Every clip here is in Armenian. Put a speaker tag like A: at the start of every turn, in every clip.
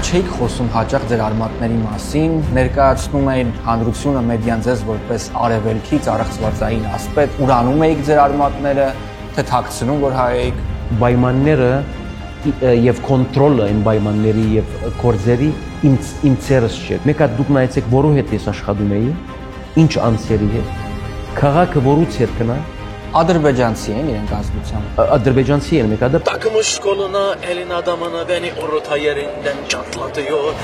A: չէիք խոսում հաճախ ձեր արմատների մասին, ներկայացնում էին հանրությունը մեդիան ձեզ որպես արևելքից առեղծվածային ասպետ, ուրանում էիք ձեր արմատները, թե թաքցնում որ հայ էիք։
B: Պայմանները եւ կոնտրոլը այն պայմանների եւ կորձերի իմ ցերս չէ։ Մեկ հատ դուք նայեցեք որու հետ ես աշխատում էի, ինչ անձերի հետ։ Քաղաքը որուց հետ կնա։
A: Ադրբեջանցի են իրենք ազգությամբ։
B: Ադրբեջանցի են մեկ հատ։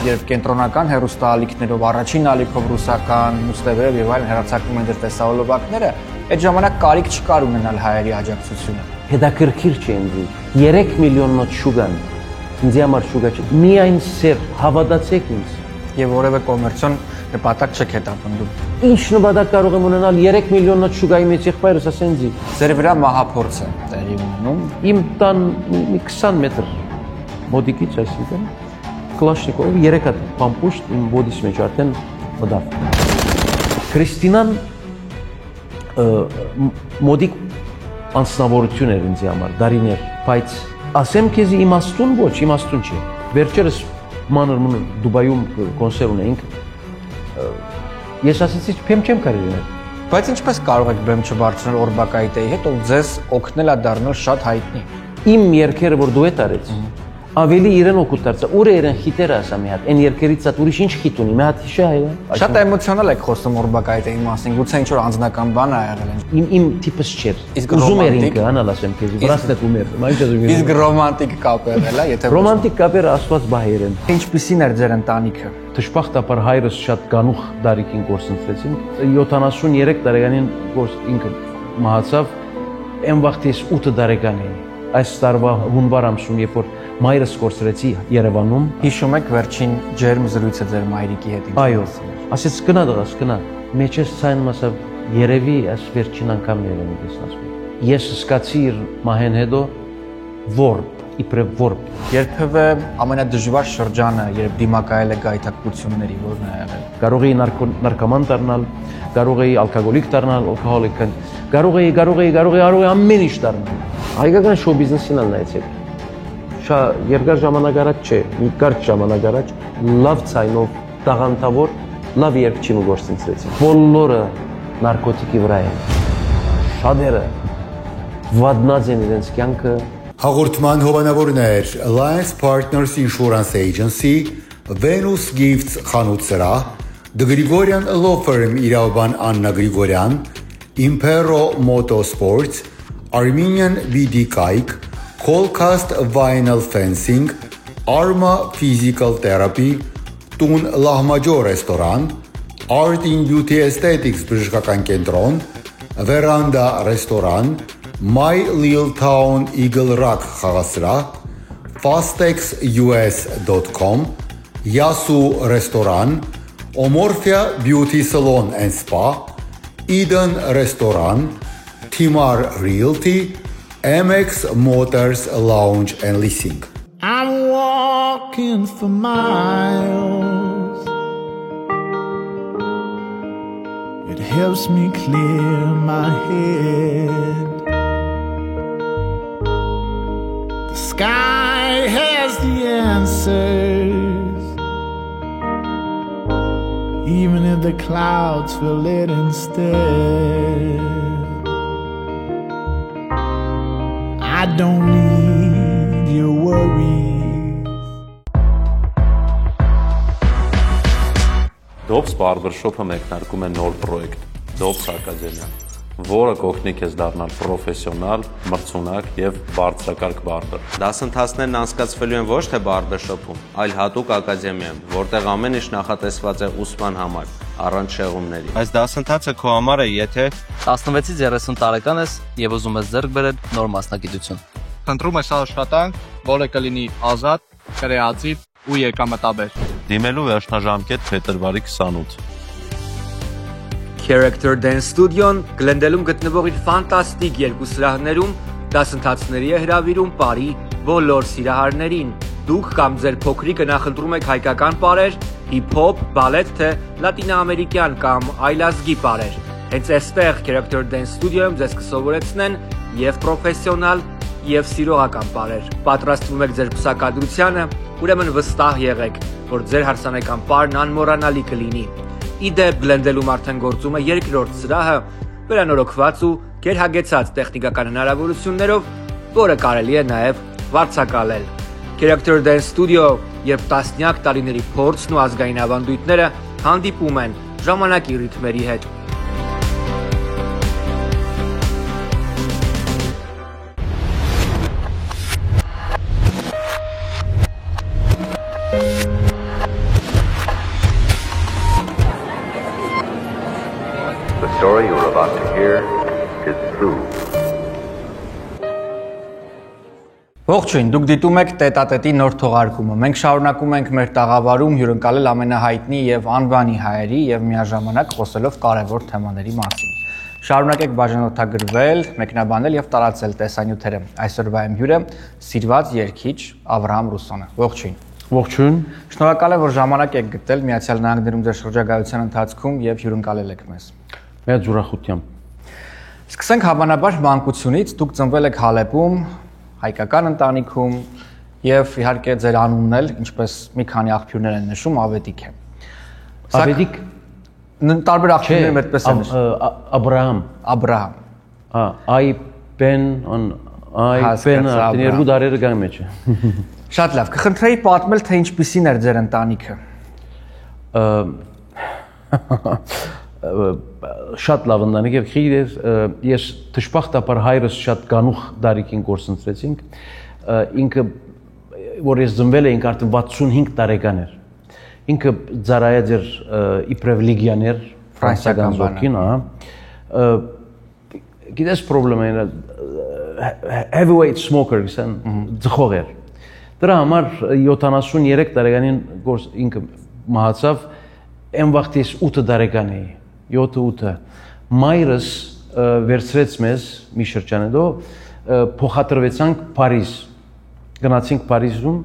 A: Երբ կենտրոնական հեռուստաալիքներով առաջին ալիքով ռուսական, մուստեվերով եւ այլն հեռացակվում են դեր տեսահոլովակները, այդ ժամանակ կարիք չկար ունենալ հայերի աջակցությունը։
B: Հետաքրքիր չէ ինձ։ 3 միլիոնոց շուգան։ Ինձ համար շուգա չէ։ Միայն սեր, հավատացեք ինձ։
A: Եվ որևէ կոմերցիոն նպատակ չեք հետապնդում։
B: Ինչ նպատակ կարող եմ ունենալ 3 միլիոնոց շուգայի մեջ եղբայրս ասենձի։
A: Ձեր վրա մահափորձ է տեղի ունենում։
B: Իմ տան 20 մետր մոտիկից, այսինքն Կլաշնիկով 3 հատ պամպուշտ իմ բոդիս մեջ արդեն մտավ։ Քրիստինան մոդիկ անձնավորություն էր ինձ համար, դարիներ, բայց ասեմ քեզ իմաստուն ոչ, իմաստուն չէ։ Վերջերս մանր Դուբայում կոնսերտ ունեինք։ Ես ասեցի, փեմ չեմ կարելի։
A: Բայց ինչպես կարող եք բեմ չբարձրել Օրբակայտեի հետ, ով ձեզ օգնել է դառնալ շատ հայտնի։
B: Իմ երկերը որ դու եք արեց, ավելի իրեն օգուտ դարձա։ Ուր է իրեն խիտերը ասա մի հատ, այն երկերից ցած ուրիշ ինչ խիտ ունի, մի հատ հիշա է։
A: Շատ էմոցիոնալ եք խոսում Օրբակայտեի մասին, գուցե ինչ որ անձնական բան ա եղել։
B: Իմ տիպս չէր։ Ուզում էր ինքը, անալ ասեմ քեզ, վրաստետ ումեր, մայր չեմ։
A: Իսկ ռոմանտիկ կապեր էլա, եթե
B: ռոմանտիկ կապերը աստված բահեր են։
A: Ինչպիսին էր ձեր ընտանիքը։
B: Դժբախտաբար հայրս շատ գանուխ դարիքին գործընթրեցինք։ 73 տարեկանին ինքը մահացավ։ Այն վաղտից 8 տարեկան էի։ Այս տարվա հունվար ամսում, երբ որ մայրս կորցրեցի Երևանում,
A: հիշում եք վերջին ջերմ զրույցը ձեր մայրիկի հետ։
B: Այո, ասեց գնա դղաս, գնա։ Մեջս ցայն մասը երևի այս վերջին անգամն երևի տեսնասում։ Ես սկացի իր մահեն հետո որբ, իբրև որբ։
A: Երբևէ ամենադժվար շրջանը, երբ դիմակայել եք գայթակղությունների, որն է եղել։
B: Կարող էի նարկոման դառնալ, կարող էի ալկոհոլիկ դառնալ, ալկոհոլիկ, կարող էի ամեն ինչ դառնալ։ Հայկական շոու բիզնեսին նայեցեք։ Շատ երկար ժամանակ առաջ չէ, մի կարճ ժամանակ առաջ լավ ցայնով տաղանդավոր լավ երկչին գործընթացրեցին։ Բոլորը նարկոտիկի վրա են։ Շատերը վատնած են իրենց կյանքը։
C: Հաղորդման հովանավորներ Alliance Partners Insurance Agency, Venus Gifts խանութ սրահ, The Grigorian Law Firm իրավաբան Աննա Գրիգորյան, Impero Motorsports, Armenian BD Kayk, Colcast Vinyl Fencing, Arma Physical Therapy, Տուն Լահմաջո ռեստորան, Art in Beauty Aesthetics բժշկական կենտրոն, Veranda ռեստորան, My Little Town Eagle Rock խաղասրահ, fastexus.com, Yasu ռեստորան, Omorphia Beauty Salon and Spa, Eden ռեստորան, Timar Realty, MX Motors Lounge and Leasing.
D: I'm walking for miles. It helps me clear my head. The sky has the answers, even if the clouds fill it instead. I don't need your worries.
E: Dobbs Barbershop-ը մեկնարկում է նոր պրոյեկտ Dobbs Academy, որը կօգնի քեզ դառնալ պրոֆեսիոնալ, մրցունակ եւ բարձրակարգ բարբեր։
F: Դասընթացներն անցկացվելու են ոչ թե բարբերշոփում, այլ հատուկ ակադեմիայում, որտեղ ամեն ինչ նախատեսված է ուսման համար, առանց շեղումների։ Այս դասընթացը քո համար է, եթե
G: 16-ից 30 տարեկան ես եւ ուզում ես ձեռք բերել նոր մասնագիտություն։
H: Խնդրում ես աշխատանք, որը կլինի ազատ, կրեատիվ ու եկամտաբեր։
E: Դիմելու վերջնաժամկետ փետրվարի 28։
I: Character Dance Studio-ն Գլենդելում գտնվող իր ֆանտաստիկ երկու սրահներում դասընթացների է հրավիրում բարի բոլոր սիրահարներին։ Դուք կամ ձեր փոքրիկը նախընտրում եք հայկական պարեր, հիփ-հոփ, բալետ, թե լատինոամերիկյան կամ այլազգի պարեր։ Հենց այստեղ Character Dance Studio-ում ձեզ կսովորեցնեն եւ պրոֆեսիոնալ եւ սիրողական պարեր։ Պատրաստվում եք ձեր փսակադրությանը ուրեմն վստահ եղեք, որ ձեր հարսանեկան պարն անմոռանալի կլինի։ Իդեպ Glendale-ում արդեն գործում է երկրորդ սրահը, վերանորոգված ու գերհագեցած տեխնիկական հնարավորություններով, որը կարելի է նաև վարձակալել։ Character Dance Studio, երբ տասնյակ տարիների փորձն ու ազգային ավանդույթները հանդիպում են ժամանակի ռիթմերի հետ։
J: The story you're about to hear is true.
A: Ողջույն, դուք դիտում եք Տետատետի նոր թողարկումը։ Մենք շարունակում ենք մեր տաղավարում հյուրընկալել ամենահայտնի եւ անվանի հայերի եւ միաժամանակ խոսելով կարևոր թեմաների մասին։ Շարունակեք բաժանորդագրվել, մեկնաբանել եւ տարածել տեսանյութերը։ Այսօրվա իմ հյուրը սիրված երգիչ Աբրահամ Ռուսոնը։ Ողջույն։
B: Ողջույն։
A: Շնորհակալ եմ, որ ժամանակ եք գտել Միացյալ Նահանգներում ձեր շրջագայության ընթացքում եւ հյուրընկալել եք մեզ։
B: Մեծ ուրախությամբ։
A: Սկսենք հավանաբար մանկությունից։ Դուք ծնվել եք Հալեպում, հայկական ընտանիքում եւ իհարկե ձեր անունն էլ, ինչպես մի քանի աղբյուրներ են նշում, Ավետիք է։
B: Ավետիք
A: տարբեր աղբյուրներում այդպես են նշում։
B: Աբրահամ։ Այ բեն արդեն երկու դարերը գան մեջ է։
A: Շատ լավ, կխնդրեի պատմել, թե ինչպիսին էր ձեր ընտանիքը։
B: Շատ լավ ընտանիք էր, խիղ ես դժբախտաբար հայրս շատ գանուխ դարիքին գործընտրեցինք, ինքը որ ես ծնվել էինք արդեն 65 տարեկան էր, ինքը ծառայած էր իբրև լեգիոներ ֆրանսիական զորքին, գիտես պրոբլեմը էր heavyweight smoker, ձխող էր, դրա համար 73 տարեկանին ինքը մահացավ, այն վաղտից 8 տարեկան էի, 7-8 մայրս վերցրեց մեզ մի շրջանեդո փոխադրվեցանք Փարիզ գնացինք Փարիզում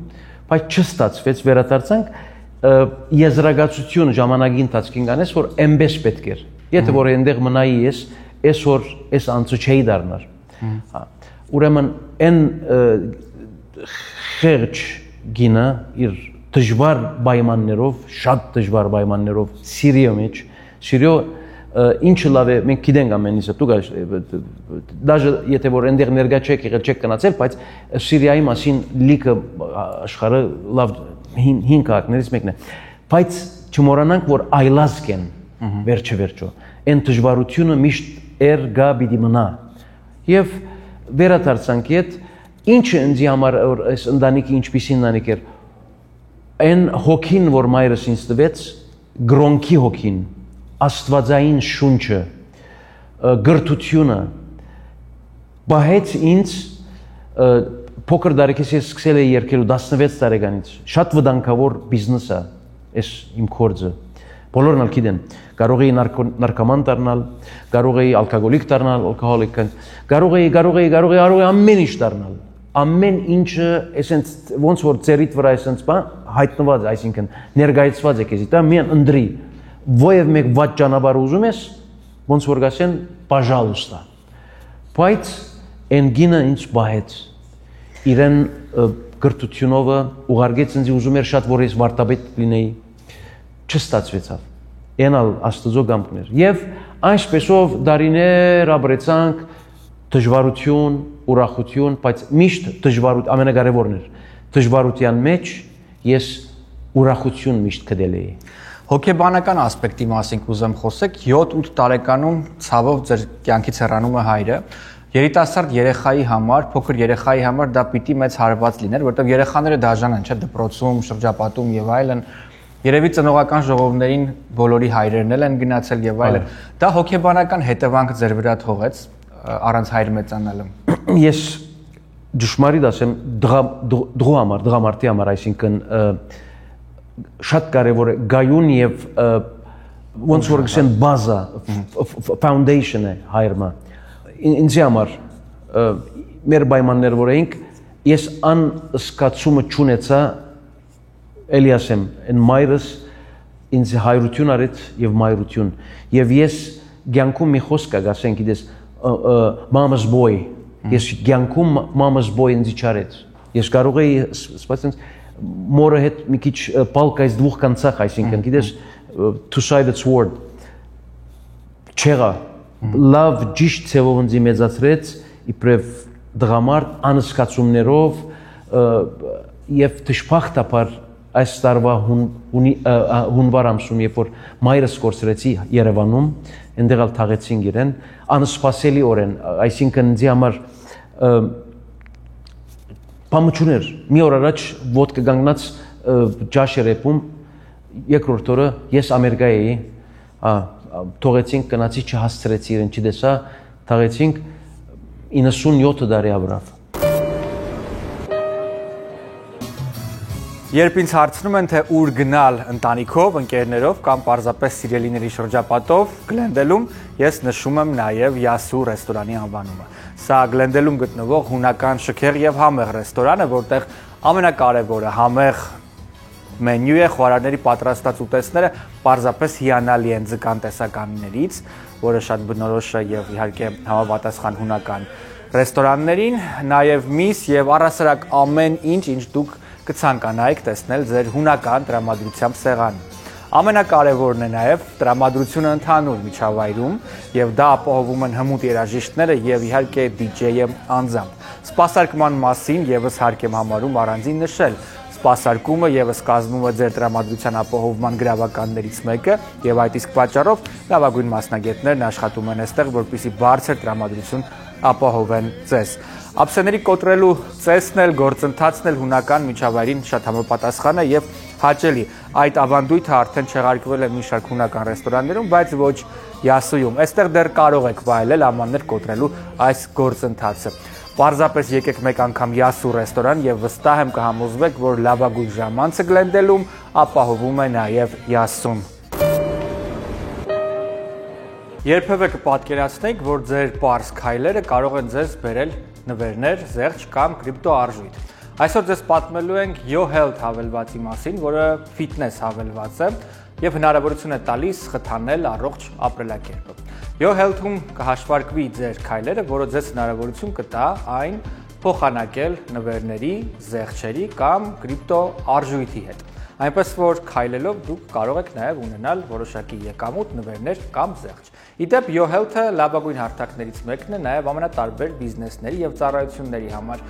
B: բայց չստացվեց վերադարձանք եզրակացություն ժամանակի ընթացքին կանես որ այնպես պետք էր եթե որ այնտեղ մնայի ես այսօր այս անցը չէի դառնար ուրեմն այն խեղճ գինը իր դժվար պայմաններով շատ դժվար պայմաններով Սիրիա մեջ Սիրիո ինչը լավ է մենք գիտենք ամենից դու գաս դաժե եթե որ այնտեղ ներկա չեք եղել չեք գնացել բայց Սիրիայի մասին լիքը աշխարհը լավ հին քաղաքներից մեկն է բայց չմոռանանք որ այլազգ են վերջը այն դժվարությունը միշտ գա պիտի մնա եւ վերադարձանք իդ ինչը ինձ համար այս ընտանիքի ինչպիսին ընտանիք էր այն հոգին որ մայրս ինձ տվեց գրոնքի հոգին աստվածային շունչը գրթությունը բահեց ինձ փոքր դարիքից ես սկսել էի երգել 16 տարեկանից շատ վտանգավոր բիզնես է այս իմ գործը բոլորն ալ գիտեն կարող էի նարկոման դառնալ կարող էի ալկոհոլիկ դառնալ ալկոհոլիկ կարող էի ամեն ինչ դառնալ ամեն ինչը այսպես ոնց որ ծերիդ վրա այսպես բան հայտնված այսինքն ներկայացված է քեզի դա միան ընդրի Ոև մեկ վատ ճանապարհ ուզում ես, ոնց որ գասեն, պաժալուստա։ Բայց այն գինը ինձ բահեց։ Իրեն գրթությունով ուղարկեց ինձ ուզում էր շատ որ ես վարտաբեդ լինեի։ Չստացվեցավ։ Այնալ աստծո կամքն էր։ Եվ այսպեսով դարիներ ապրեցանք դժվարություն, ուրախություն, բայց միշտ դժվարություն ամենակարևորն էր։ Դժվարության մեջ ես ուրախություն միշտ գտել էի։
A: Հոգեբանական ասպեկտի մասին կուզեմ խոսեք 7-8 տարեկանում ցավով ձեր կյանքից հեռանում է հայրը երիտասարդ երեխայի համար փոքր երեխայի համար դա պիտի մեծ հարված լիներ որովհետև երեխաները դաժան են չէ դպրոցում շրջապատում եւ այլն երևի ծնողական ժողովներին բոլորի հայրերն են գնացել եւ այլն դա հոգեբանական հետևանք ձեր վրա թողեց առանց հայր մեծանալը
B: ես ճշմարիտ ասեմ դղամարտի համար այսինքն շատ կարևոր է գայուն եւ ոնց որ գսեն բազա foundation է հայրմա ինձ համար մեր պայմաններ որ էինք ես անսկացումը չունեցա Էլիասեմ են մայրս ինձ հայրություն արեց եւ մայրություն եւ ես ցանկում մի խոսք կա ասենք գիտես mama's boy ես ցանկում mama's boy ինձ չարեց ես կարող էի սպասենք մորը հետ մի քիչ պալկայից դուխ կանցախ, այսինքն գիտես two-sided sword չեղա լավ ճիշտ ցևով ինձ մեծացրեց իբրև դղամարդ անսկացումներով եւ դժբախտաբար այս տարվա հունվար ամսում երբ որ մայրս կորցրեցի Երևանում այնտեղ ալ թաղեցին իրեն անսպասելի օրեն այսինքն ինձ համար Պամուչուներ մի օր առաջ ոդկա կանգնած ջաշ երեպում երկրորդ օրը ես Ամերիկայի էի թողեցինք գնացի չհասցրեցի իրեն չտեսա թաղեցինք 97 տարի ապրավ
A: Երբ ինձ հարցնում են թե ուր գնալ ընտանիքով, ընկերներով կամ պարզապես սիրելիների շրջապատով Գլենդելում, ես նշում եմ նաև Յասու ռեստորանի անվանումը։ Սա Գլենդելում գտնվող հունական շքեղ եւ համեղ ռեստորան է, որտեղ ամենակարևորը համեղ մենյու է, խոհարարների պատրաստած ուտեստները պարզապես հիանալի են ձկան տեսականիներից, որը շատ բնորոշ է եւ իհարկե համապատասխան հունական ռեստորաններին, նաև միս եւ առասարակ ամեն ինչ դուք կցանկանայիք տեսնել ձեր հունական տրամադրությամբ սեղան։ Ամենակարևորն է նաև տրամադրությունը ընդհանուր միջավայրում եւ դա ապահովում են հմուտ երաժիշտները եւ իհարկե DJ-ը անձամբ։ Սպասարկման մասին եւս հարկ եմ համարում առանձին նշել։ Սպասարկումը եւս կազմում է ձեր տրամադրության ապահովման գրավականներից մեկը եւ այդ իսկ պատճառով լավագույն մասնագետներն աշխատում են այստեղ, որպեսզի բարձր տրամադրություն ապահովեն ձեզ։ Ափսեների կոտրելու ծեսն էլ, գործընթացն էլ հունական միջավայրին շատ համապատասխան է եւ հաճելի։ Այդ ավանդույթը արդեն չեղարկվել է մի շարք հունական ռեստորաններում, բայց ոչ Յասուում։ Այստեղ դեռ կարող եք վայելել ամաններ կոտրելու այս գործընթացը։ Պարզապես եկեք մեկ անգամ Յասու ռեստորան եւ վստահ եմ կհամոզվեք, որ լավագույն ժամանցը Գլենդելում ապահովում է նաեւ Յասուն։ Երբևէ կպատկերացնեք, որ ձեր պարզ քայլերը կարող են ձեզ բերել նվերներ, զեղչ կամ կրիպտո արժույթ։ Այսօր ձեզ պատմելու ենք YoHealth հավելվածի մասին, որը ֆիթնես հավելված է եւ հնարավորություն է տալիս խթանել առողջ ապրելակերպը։ YoHealth-ում կհաշվարկվի ձեր քայլերը, որը ձեզ հնարավորություն կտա այն փոխանակել նվերների, զեղչերի կամ կրիպտո արժույթի հետ։ Այնպես որ քայլելով դուք կարող եք նաև ունենալ որոշակի եկամուտ, նվերներ կամ զեղչ։ Իդեպ YoHealth-ը լավագույն հարթակներից մեկն է նաև ամենատարբեր բիզնեսների եւ ծառայությունների համար,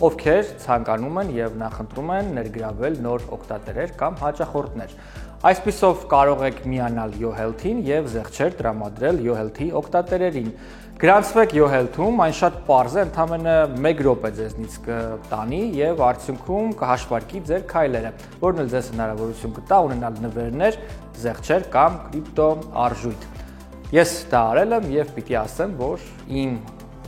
A: ովքեր ցանկանում են եւ նախընտրում են ներգրավել նոր օգտատերեր կամ հաճախորդներ։ Այսպիսով կարող եք միանալ YoHealth-ին եւ զեղչեր տրամադրել YoHealth-ի օգտատերերին։ Գրանցվեք YoHealth-ում, այն շատ պարզ է, ընդամենը 1 րոպե ձեզնից կտանի եւ արդյունքում կհաշվարկի ձեր քայլերը, որն էլ ձեզ հնարավորություն կտա ունենալ նվերներ, զեղչեր կամ կրիպտո արժույթ։ Ես դա արել եմ եւ պիտի ասեմ, որ իմ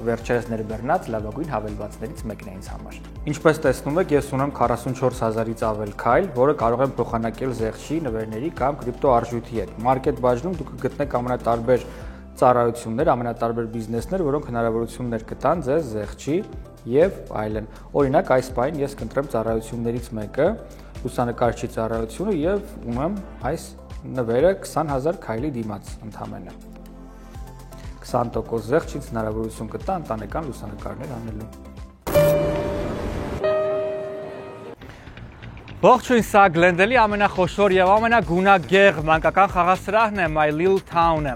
A: վերջերս ներբեռնած լավագույն հավելվածներից մեկն է ինձ համար։ Ինչպես տեսնում եք, ես ունեմ 44000-ից ավել քայլ, որը կարող եմ փոխանակել զեղչի, նվերների կամ կրիպտո արժույթի հետ։ Մարքեթ բաժնում դուք կգտնեք ամենատարբեր ծառայություններ, ամենատարբեր բիզնեսներ, որոնք հնարավորություններ կտան ձեզ զեղչի եւ այլն։ Օրինակ, այս պահին ես կընտրեմ ծառայություններից մեկը, լուսանկարչի ծառայությունը եւ ունեմ այս նվերը 20000 քայլի դիմաց ընդամենը։ 20% զեղչից հնարավորություն կտա ընտանեկան լուսանկարներ անելու։ Ողջույն, սա Գլենդելի ամենախոշոր եւ ամենագունագեղ մանկական խաղասրահն է My Little Town-ը։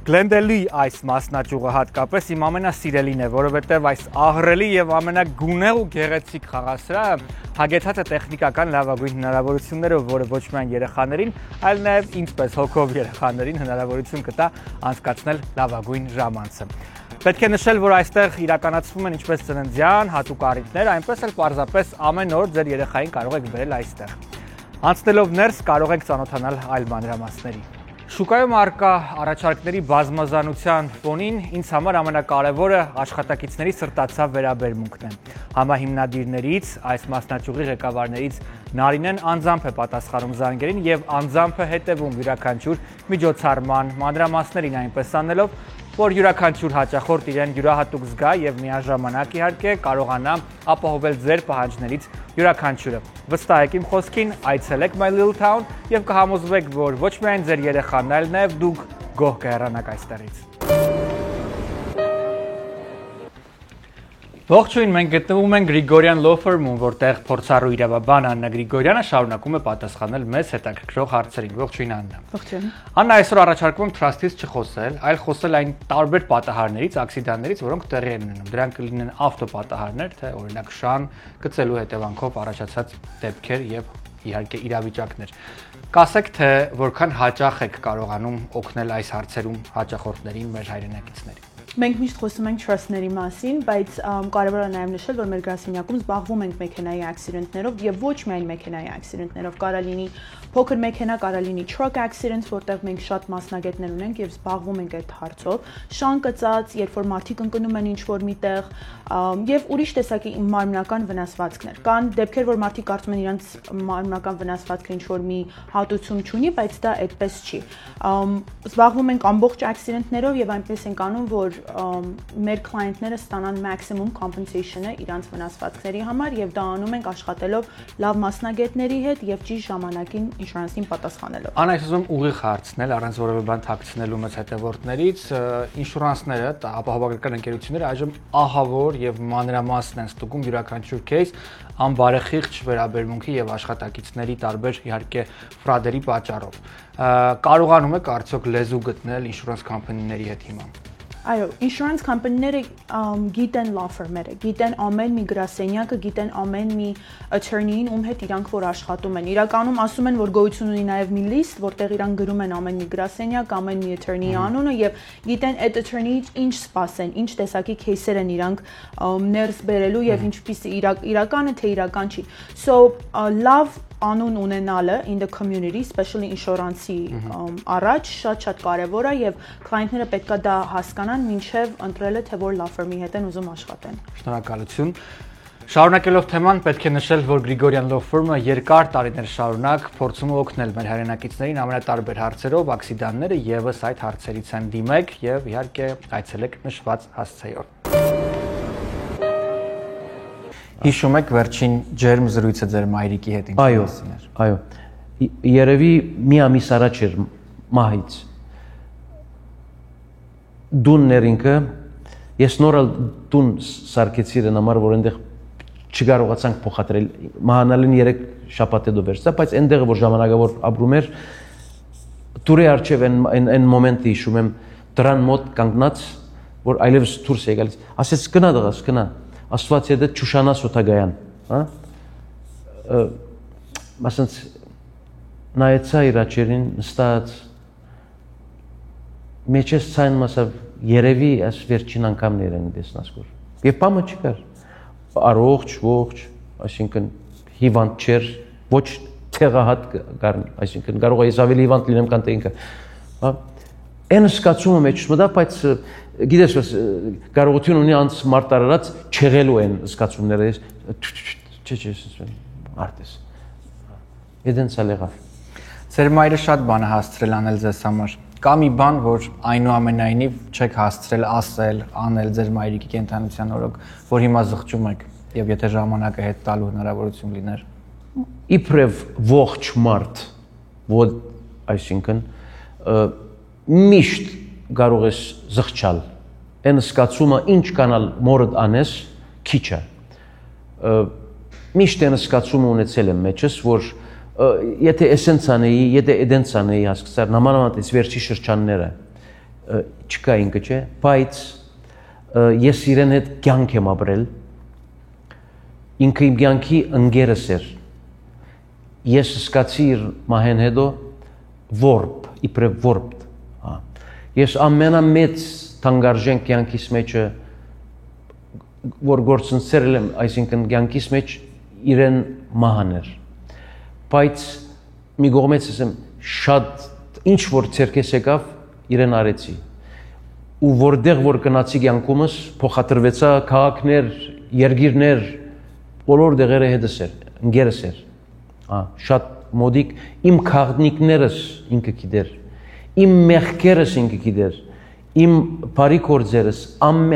A: Գլենդելի այս մասնաճյուղը հատկապես իմ ամենասիրելին է, որովհետև այս ահռելի եւ ամենագունեղ ու գեղեցիկ խաղասրահը հագեցած է տեխնիկական լավագույն հնարավորություններով, որը ոչ միայն երեխաներին, այլ նաեւ ինձպես հոգով երեխաներին հնարավորություն կտա անցկացնել լավագույն ժամանցը։ Պետք է նշել, որ այստեղ իրականացվում են ինչպես ծննդյան, հատուկ առիթներ, այնպես էլ պարզապես ամեն օր ձեր երեխային կարող եք բերել այստեղ։ Անցնելով ներս կարող եք ծանոթանալ այլ մանրամասների։ Շուկայում առկա առաջարկների բազմազանության ֆոնին ինձ համար ամենակարևորը աշխատակիցների սրտացավ վերաբերմունքն է։ Համահիմնադիրներից, այս մասնաճյուղի ղեկավարներից Նարինեն անձամբ է պատասխանում զանգերին եւ անձամբ է հետևում յուրաքանչյուր միջոցառման մանրամասներին, այնպես անելով, որ յուրաքանչյուր հաճախորդ իրեն յուրահատուկ զգա եւ միաժամանակ իհարկե կարողանա ապահովել ձեր պահանջներից յուրաքանչյուրը։ Վստահ եք իմ խոսքին, այցելեք My Little Town եւ կհամոզվեք, որ ոչ միայն ձեր երեխան, այլ նաեւ դուք գոհ կհեռանաք այստեղից։ Ողջույն, մենք գտնվում ենք Գրիգորյան Law Firm-ում, որտեղ փորձառու իրավաբան Աննա Գրիգորյանը շարունակում է պատասխանել մեզ հետաքրքրող հարցերին։ Ողջույն Աննա։
K: Ողջույն։
A: Աննա, այսօր առաջարկում եմ trust-ից չխոսել, այլ խոսել այն տարբեր պատահարներից, ակսիդանտներից, որոնք տեղի են ունենում։ Դրանք կլինեն ավտոպատահարներ, թե օրինակ շան գծելու հետևանքով առաջացած դեպքեր եւ իհարկե իրավիճակներ։ Կասեք, թե որքան հաճախ եք կարողանում օգնել այս հարցերում հաճախորդներին, մեր հայրենակիցներին։
K: Մենք միշտ խոսում ենք trust-ների մասին, բայց կարևոր է նաև նշել, որ մեր գրասենյակում զբաղվում ենք մեքենայի ակսիդենտներով եւ ոչ միայն մեքենայի ակսիդենտներով, կարա լինի փոքր մեքենա, կարա լինի truck accident, որտեղ մենք շատ մասնագետներ ունենք եւ զբաղվում ենք այդ հարցով, շան կծած, երբ որ մարդիկ ընկնում են ինչ-որ միտեղ եւ ուրիշ տեսակի մարմնական վնասվածքներ։ Կան դեպքեր, որ մարդիկ կարծում են իրենց մարմնական վնասվածքը ինչ-որ մի հատուցում չունի, բայց դա այդպես չի։ Զբաղվում ենք ամբողջ accident-ներով եւ այնպես ենք անում, որ մեր client-ները ստանան maximum compensation-ը իրանց վնասվածքների համար եւ դա անում ենք աշխատելով լավ մասնագետների հետ եւ ճիշտ ժամանակին insurance-ին պատասխանելով։
A: Անա, ես ուզում ուղիղ հարցնել, առանց որևէ բան թաքցնելու մեծ հետևորդներից, ինշուրանսները, ապահովագրական ընկերությունները այժմ ահավոր եւ մանրամասն են ստուգում յուրաքանչյուր case անբարեխիղճ վերաբերմունքի եւ աշխատակիցների տարբեր իհարկե ֆրադերի պատճառով։ Կարողանում եք արդյոք լեզու գտնել ինշուրանս կամպանիների հետ հիմա։
K: Այո, insurance company-ները գիտեն law firm-երը, գիտեն ամեն մի գրասենյակը, գիտեն ամեն մի attorney-ին, ում հետ իրանք որ աշխատում են։ Իրականում ասում են, որ գոյություն ունի նաև մի list, որտեղ իրանք գրում են ամեն մի գրասենյակ, ամեն մի attorney-ի անունը եւ գիտեն այդ attorney-ից ինչ սպասեն, ինչ տեսակի case-եր են իրանք ներս բերելու եւ ինչպես իրական է թե իրական չի։ So love անուն ունենալը in the community, especially insurance-ի առաջ շատ կարևոր է եւ client-ները պետքա դա հասկանան մինչեւ ընտրելը թե որ law firm-ի հետ են ուզում աշխատեն։
A: Շնորհակալություն։ Շարունակելով թեման, պետք է նշել, որ Գրիգորյան Law Firm-ը երկար տարիներ շարունակ փորձում է օգնել մեր հայրենակիցներին ամենատարբեր հարցերով, ակսիդանտները եւս այդ հարցերից են դիմեք եւ իհարկե այցելեք նշված հասցեով։ Հիշում եք վերջին ջերմ զրույցը ձեր մայրիկի հետ ինչ մասին էր։
B: Այո։ Երևի մի ամիս առաջ էր մահից։ Դուններ ինքը ես նորալ դուն սարքեցի իրեն համար, որ այնտեղ չկարողացանք փոխադրել։ Մահանալին 3 շաբաթ հետո վերցա, բայց այնտեղը որ ժամանակավոր ապրում էր, դուրի արչև այն մոմենտը հիշում եմ, դրան մոտ կանգնած, որ այլևս դուրս է գալիս։ Ասեց գնա դղաս, գնա։ Աստված հետ ճուշանա սոթագայան, հա։ Մասնց նայեցա իր աչերին, նստած մեջես ցայն մասավ երևի այս վերջին անգամն էր այն տեսնած որ։ Եվ բամը չկար։ Առողջ, ողջ, այսինքն հիվանդ չէր, ոչ ցեղահատ կար, այսինքն կարող է ես ավելի հիվանդ լինեմ քան թե ինքը։ Հա։ Այն սկացումը մեջս մտա, բայց գիտես որ կարողություն ունի անց մարտարարած չեղելու են զգացումները չէ արտես եդենց ալեղավ
A: Ձեր մայրը շատ բան է հասցրել անել ձեզ համար կա մի բան որ այնուամենայնիվ չեք հասցրել ասել անել ձեր մայրիկի կենդանության օրոք որ հիմա զղջում եք եւ եթե ժամանակը հետ տալու հնարավորություն լիներ
B: իբրև ողջ մարդ որ այսինքն միշտ կարող ես զղջալ այն սկացումը ինչ կանալ մորդ անես քիչ է միշտ այն սկացումը ունեցել եմ մեջս որ եթե էսենց անեի եթե էդենց անեի հասկացար նմանավանդ այս վերջի շրջանները չկա ինքը չէ բայց ես իրեն հետ կյանք եմ ապրել ինքը իմ կյանքի ընկերս էր ես սկացի իր մահեն հետո որբ իբրև որբ ես ամենամեծ թանկարժեք կյանքիս մեջը որ գործընծել եմ, այսինքն կյանքիս մեջ իրեն մահաներ։ Բայց մի կողմից ասեմ շատ ինչ որ ցերկես եկավ իրեն արեցի։ Ու որտեղ որ գնացի կյանքումս փոխադրվեցա քաղաքներ, երկիրներ, բոլոր դեղերը հետս էր, ընկերս էր։ Շատ մոդիկ իմ քաղաքներս ինքը գիտեր։ Իմ մեղքերս ինքը գիտեր, իմ բարի գործերս,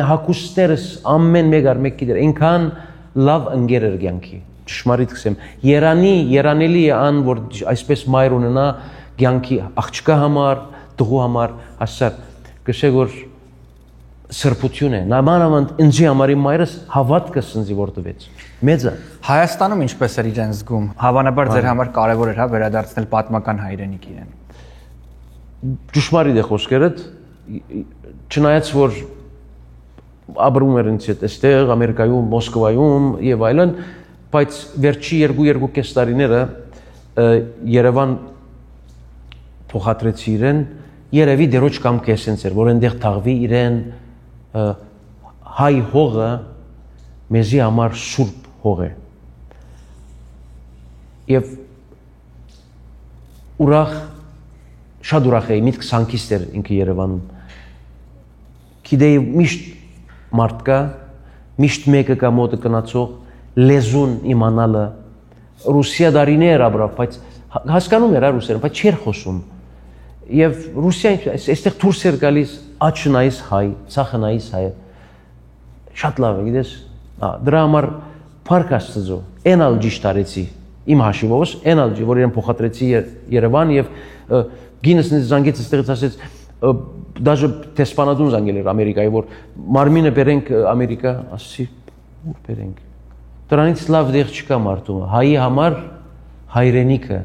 B: հագուստներս ամեն մեկը մեկ գիտեր, այնքան լավ ընկեր էր կյանքի, ճշմարիտ կսեմ, երանելի է ան, որ այսպես մայր ունենա կյանքի աղջկա համար, տղու համար, հասար, կսեք որ սրբություն է։ Նամանավանդ ինձի համար իմ մայրս հավատքը սնձի որ տվեց։ Մեծը։
A: Հայաստանում ինչպես էր իրեն զգում։ Հավանաբար ձեր համար կարևոր էր հա վերադարձնել պատմական հայրենիք իրեն։
B: Ճշմարիտ է խոսքերդ, չնայած որ ապրում էր ինձ հետ այստեղ Ամերիկայում, Մոսկվայում եւ այլն, բայց վերջի 2-2.5 տարիները Երևան փոխադրեցի իրեն, երևի դերոջ կամ կեսենց էր, որ այնտեղ թաղվի իրեն հայ հողը մեզի համար սուրբ հող է։ Եվ շատ ուրախ էի, միտքս հանգիստ էր ինքը Երևանում։ Գիտեի միշտ մարդ կա, միշտ մեկը կա մոտը կնացող, լեզուն իմանալը, Ռուսիա դարիներ ապրավ, բայց հասկանում էր ռուսերեն, բայց չէր խոսում։ Եվ Ռուսիան այստեղ դուրս էր գալիս աչնայից հայ, ցախնայից հայ։ Շատ լավ է, գիտես։ Դրա համար փառք Աստծո, այնալ ճիշտ արեցի։ Իմ հաշիվովս այնալ որ իրեն փոխադրեցի Երևան եւ գինս ինձ զանգեց այստեղից ասեց դաժե տեսփանադուն զանգել էր Ամերիկայի որ մարմինը բերենք Ամերիկա, ասի ուր բերենք։ Դրանից լավ դեղ չկա մարդու, հայի համար հայրենիքը։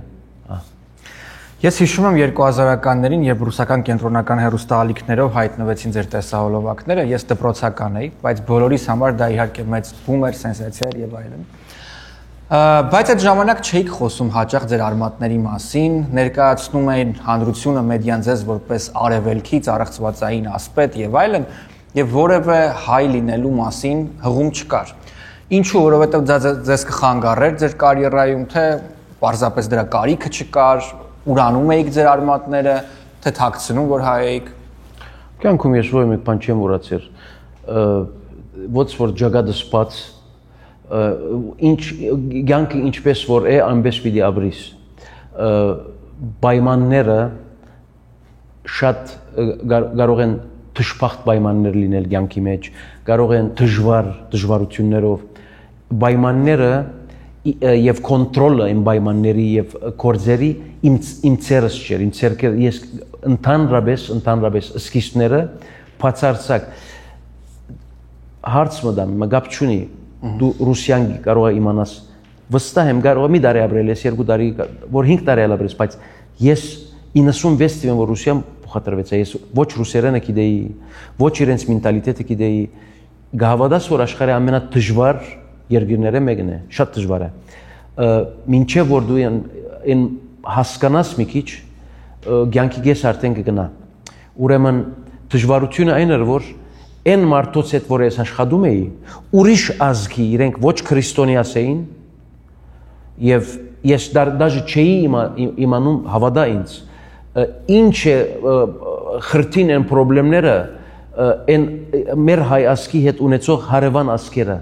A: Ես հիշում եմ 2000-ականներին, երբ ռուսական կենտրոնական հեռուստաալիքներով հայտնվեցին ձեր տեսահոլովակները, ես դպրոցական էի, բայց բոլորիս համար դա իհարկե մեծ բում էր, սենսացիա էր եւ այլն։ Բայց այդ ժամանակ չէիք խոսում հաճախ ձեր արմատների մասին, ներկայացնում էին հանրությունը մեդիան ձեզ որպես արևելքից առեղծվածային ասպետ եւ այլն, եւ որևէ հայ լինելու մասին հղում չկար։ Ինչու, որովհետեւ դա ձեզ կխանգարեր ձեր կարիերայում, թե պարզապես դրա կարիքը չկար, ուրանում էիք ձեր արմատները, թե թաքցնում որ հայ էիք։
B: Կյանքում ես ոչ մեկ բան չեմ ուրացել։ Ոնց որ ջագադը սպած, ինչ կյանքը ինչպես որ է, այնպես պիտի ապրիս։ Պայմանները շատ կարող են դժբախտ պայմաններ լինել կյանքի մեջ, կարող են դժվարություններով, պայմանները եւ կոնտրոլը այն պայմանների եւ գործերի իմ ցերս չէր, իմ ցերկը ես ընդհանրապես սկիզբները բացարձակ հարց մտամ, մգապ չունի, դու ռուսյան կարող ես իմանաս, վստահ եմ կարող մի տարի ապրել ես 2 տարի, որ 5 տարի ապրես, բայց ես 96 թվականին որ Ռուսիան փոխադրվեց, ես ոչ ռուսերենը գիտեի, ոչ իրենց մենտալիտետը գիտեի, գահավադաս որ աշխարհի ամենադժվար երկիրները մեկն է, շատ դժվար է։ Մինչև որ դու այն հասկանաս մի քիչ, կյանքի կես արդեն կգնա։ Ուրեմն դժվարությունը այն էր, որ այն մարդոց հետ որ ես աշխատում էի, ուրիշ ազգի իրենք ոչ քրիստոնյաս էին, եւ ես դաժե չէի իմանում հավատա ինձ, ինչ է խրտին են խնդիրները այն մեր հայ ազգի հետ ունեցող հարևան ազգերը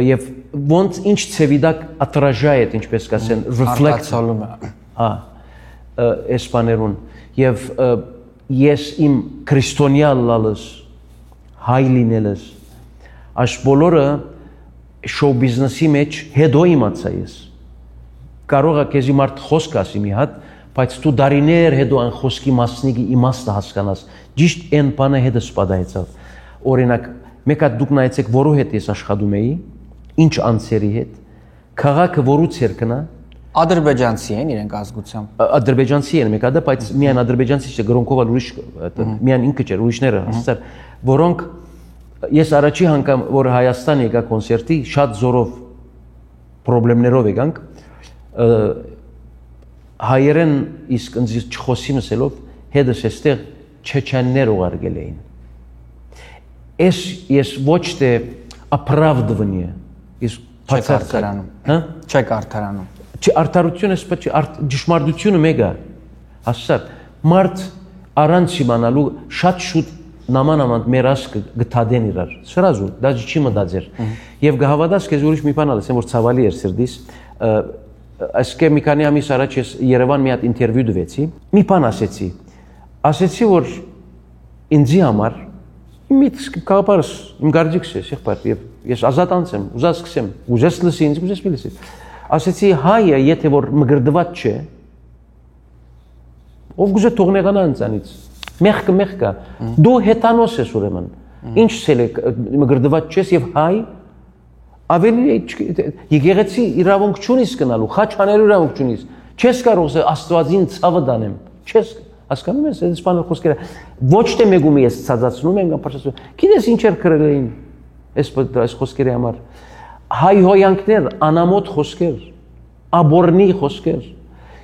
B: եւ ոնց ինչ ցեվիդակ ատրաժայետ ինչպես կասեն reflect-ալում էսպաներուն եւ ես իմ քրիստոնյալ լալս հայ լինելս այս բոլորը շոու բիզնեսի մեջ հետո իմացա ես կարող է քեզի մարդ խոսք ասի մի հատ բայց դու դարիներ հետո այն խոսքի մասնիկի իմաստը հասկանաս ճիշտ այն բանը հետը սպադայեցավ օրինակ մեկ հատ դուք նայեցեք որու հետ ես աշխատում էի ինչ անձերի հետ քաղաքը որուց էր կնա
A: ադրբեջանցի են իրենք ազգությամբ
B: ադրբեջանցի են մեկ հատ բայց միայն ադրբեջանցի չէ գրոնկով ուրիշ միայն ինքը չէ ուրիշները ասած որոնք ես առաջի անգամ որ Հայաստան եկա կոնցերտի շատ զորով խնդիրներով եկանք հայերեն իսկ ինձ չխոսի մսելով հետս էստեղ չեչեններ ուղարկել էին ես ոչ թե оправдывание ես
A: բացարձականում հա չեք արդարանում
B: չի արդարությունը սպետ ճշմարտությունը մեգա ասած մարդ առանց իմանալու շատ շուտ նամանամանդ մեր ասկը գտադեն իրար սրազու դաժե չի մտածեր եւ գահավադաս քեզ ուրիշ մի բան ասեմ որ ցավալի էր սրդիս այսքե մի քանի ամիս առաջ ես Երևան մի հատ ինտերվյու դվեցի մի բան ասեցի որ ինձի համար Միտս կապարս իմ գարձիկս է եղբայր եւ ես ազատ անց եմ ուզած սկսեմ ուզես լսի ինձ ուզես մի լսի ասեցի հայը եթե որ մգրդված չէ ով գուզե թողնեղանա ինձանից Մեղքը։ Դու հետանոս ես ուրեմն։ Ինչ ցել է գրդված չես եւ հայ ավելի եկեղեցի իրավունք չունիս գնալու, խաչ անելու իրավունք չունիս։ Չես կարող Աստվածին ցավը դանեմ։ Չես հասկանում ես այս բանը խոսքերը ոչ թե մեգումի ես ցածացնում են կամ փաշացնում։ Գիտես ինչ էր գրել էին այս խոսքերի համար։ Հայ հոյանքներ, անամոթ խոսքեր, աբորնի խոսքեր։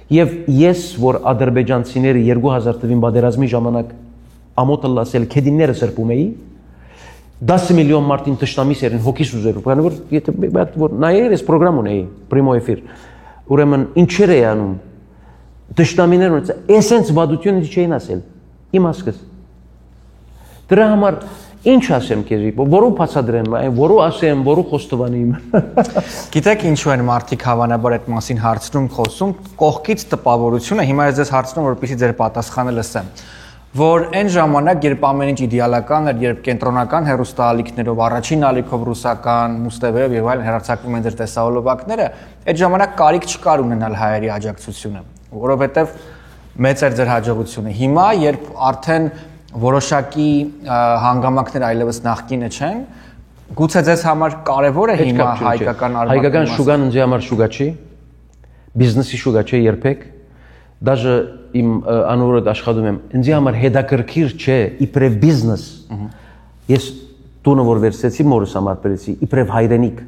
B: Եվ ես, որ ադրբեջանցիները 2000 թվին բادرազմի ժամանակ ամոթը լասել քեդինները սրբում էի 10 միլիոն մարդին տշնամիս երեն հոգիս ուզելու, բանը որ եթե որ նայեր ես պրոգրամ ունեի, պրիմո էֆիր, ուրեմն ինչեր է անում, տշնամիներ ունեցա, էսենց վադությունը չէին ասել, իմ ասկս, դրա համար ինչ ասեմ քեզի, որու բացադրեմ, որու ասեմ, որու խոստովանեմ։
A: Գիտեք ինչու են մարդիկ հավանաբար այդ մասին հարցնում, խոսում, կողքից տպավորությունը, հիմա ես ձեզ հարցնում, որպեսզի ձեր պատասխանը լսեմ, որ այն ժամանակ, երբ ամեն ինչ իդեալական էր, երբ կենտրոնական հեռուստաալիքներով, առաջին ալիքով ռուսական, մուստեվերով եւ այլն հեռարձակվում են ձեր տեսահոլովակները, այդ ժամանակ կարիք չկար ունենալ հայերի աջակցությունը, որովհետեւ մեծ էր ձեր հաջողությունը։ Հիմա, երբ արդեն որոշակի հանգամանքներ այլևս նախկինը չեն, գուցե ձեզ համար կարևոր է հիմա հայկական արմատը։
B: Հայկական շուգան ինձ համար շուգա չի, բիզնեսի շուգա չի երբեք, դաժե իմ անորոդ աշխատում եմ, ինձ համար հետաքրքիր չէ իբրև բիզնես։ Ես տունը որ վերցեցի, մորս համար բերեցի, իբրև հայրենիք,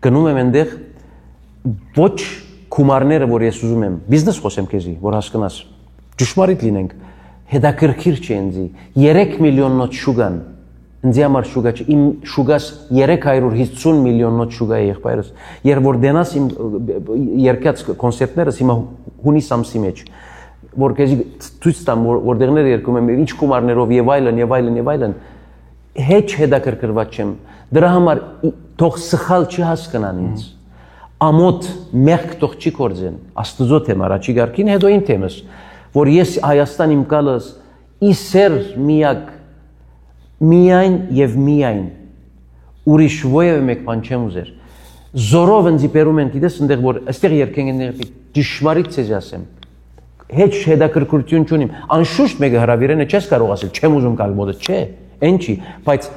B: գնում եմ այնտեղ ոչ գումարները, որ ես ուզում եմ, բիզնես խոսեմ քեզի, որ հասկանաս, ճշմարիտ լինենք, հետաքրքիր չէ ինձ 3 միլիոնոց շուգան ինձ համար շուգա չէ իմ շուգաս 350 միլիոնոց շուգա է եղբայրս երբ որ դենաս իմ երկած կոնցերտներս հիմա հունիս ամսի մեջ որ քեզի ցույց տամ որտեղներ երկում եմ ինչ գումարներով եւ այլն հեչ հետաքրքրված չեմ դրա համար թող սխալ չհասկանան ինձ ամոթ մեղք թող չի կործեն աստծո թեմ առաջի գարկին հետո ին թեմս որ ես Հայաստան իմ կալս իսեր միայն եւ միայն ուրիշ ովևէ մեկ բան չեմ ուզեր զորով ինձ բերում են գիտես այնտեղ որ այստեղ երկենք այնտեղ դժվարից ցեզ ասեմ հեչ հետաքրքրություն չունիմ անշուշտ մեկը հրավիրենը չես կարող ասել չեմ ուզում գալ մոտը չէ այն չի բայց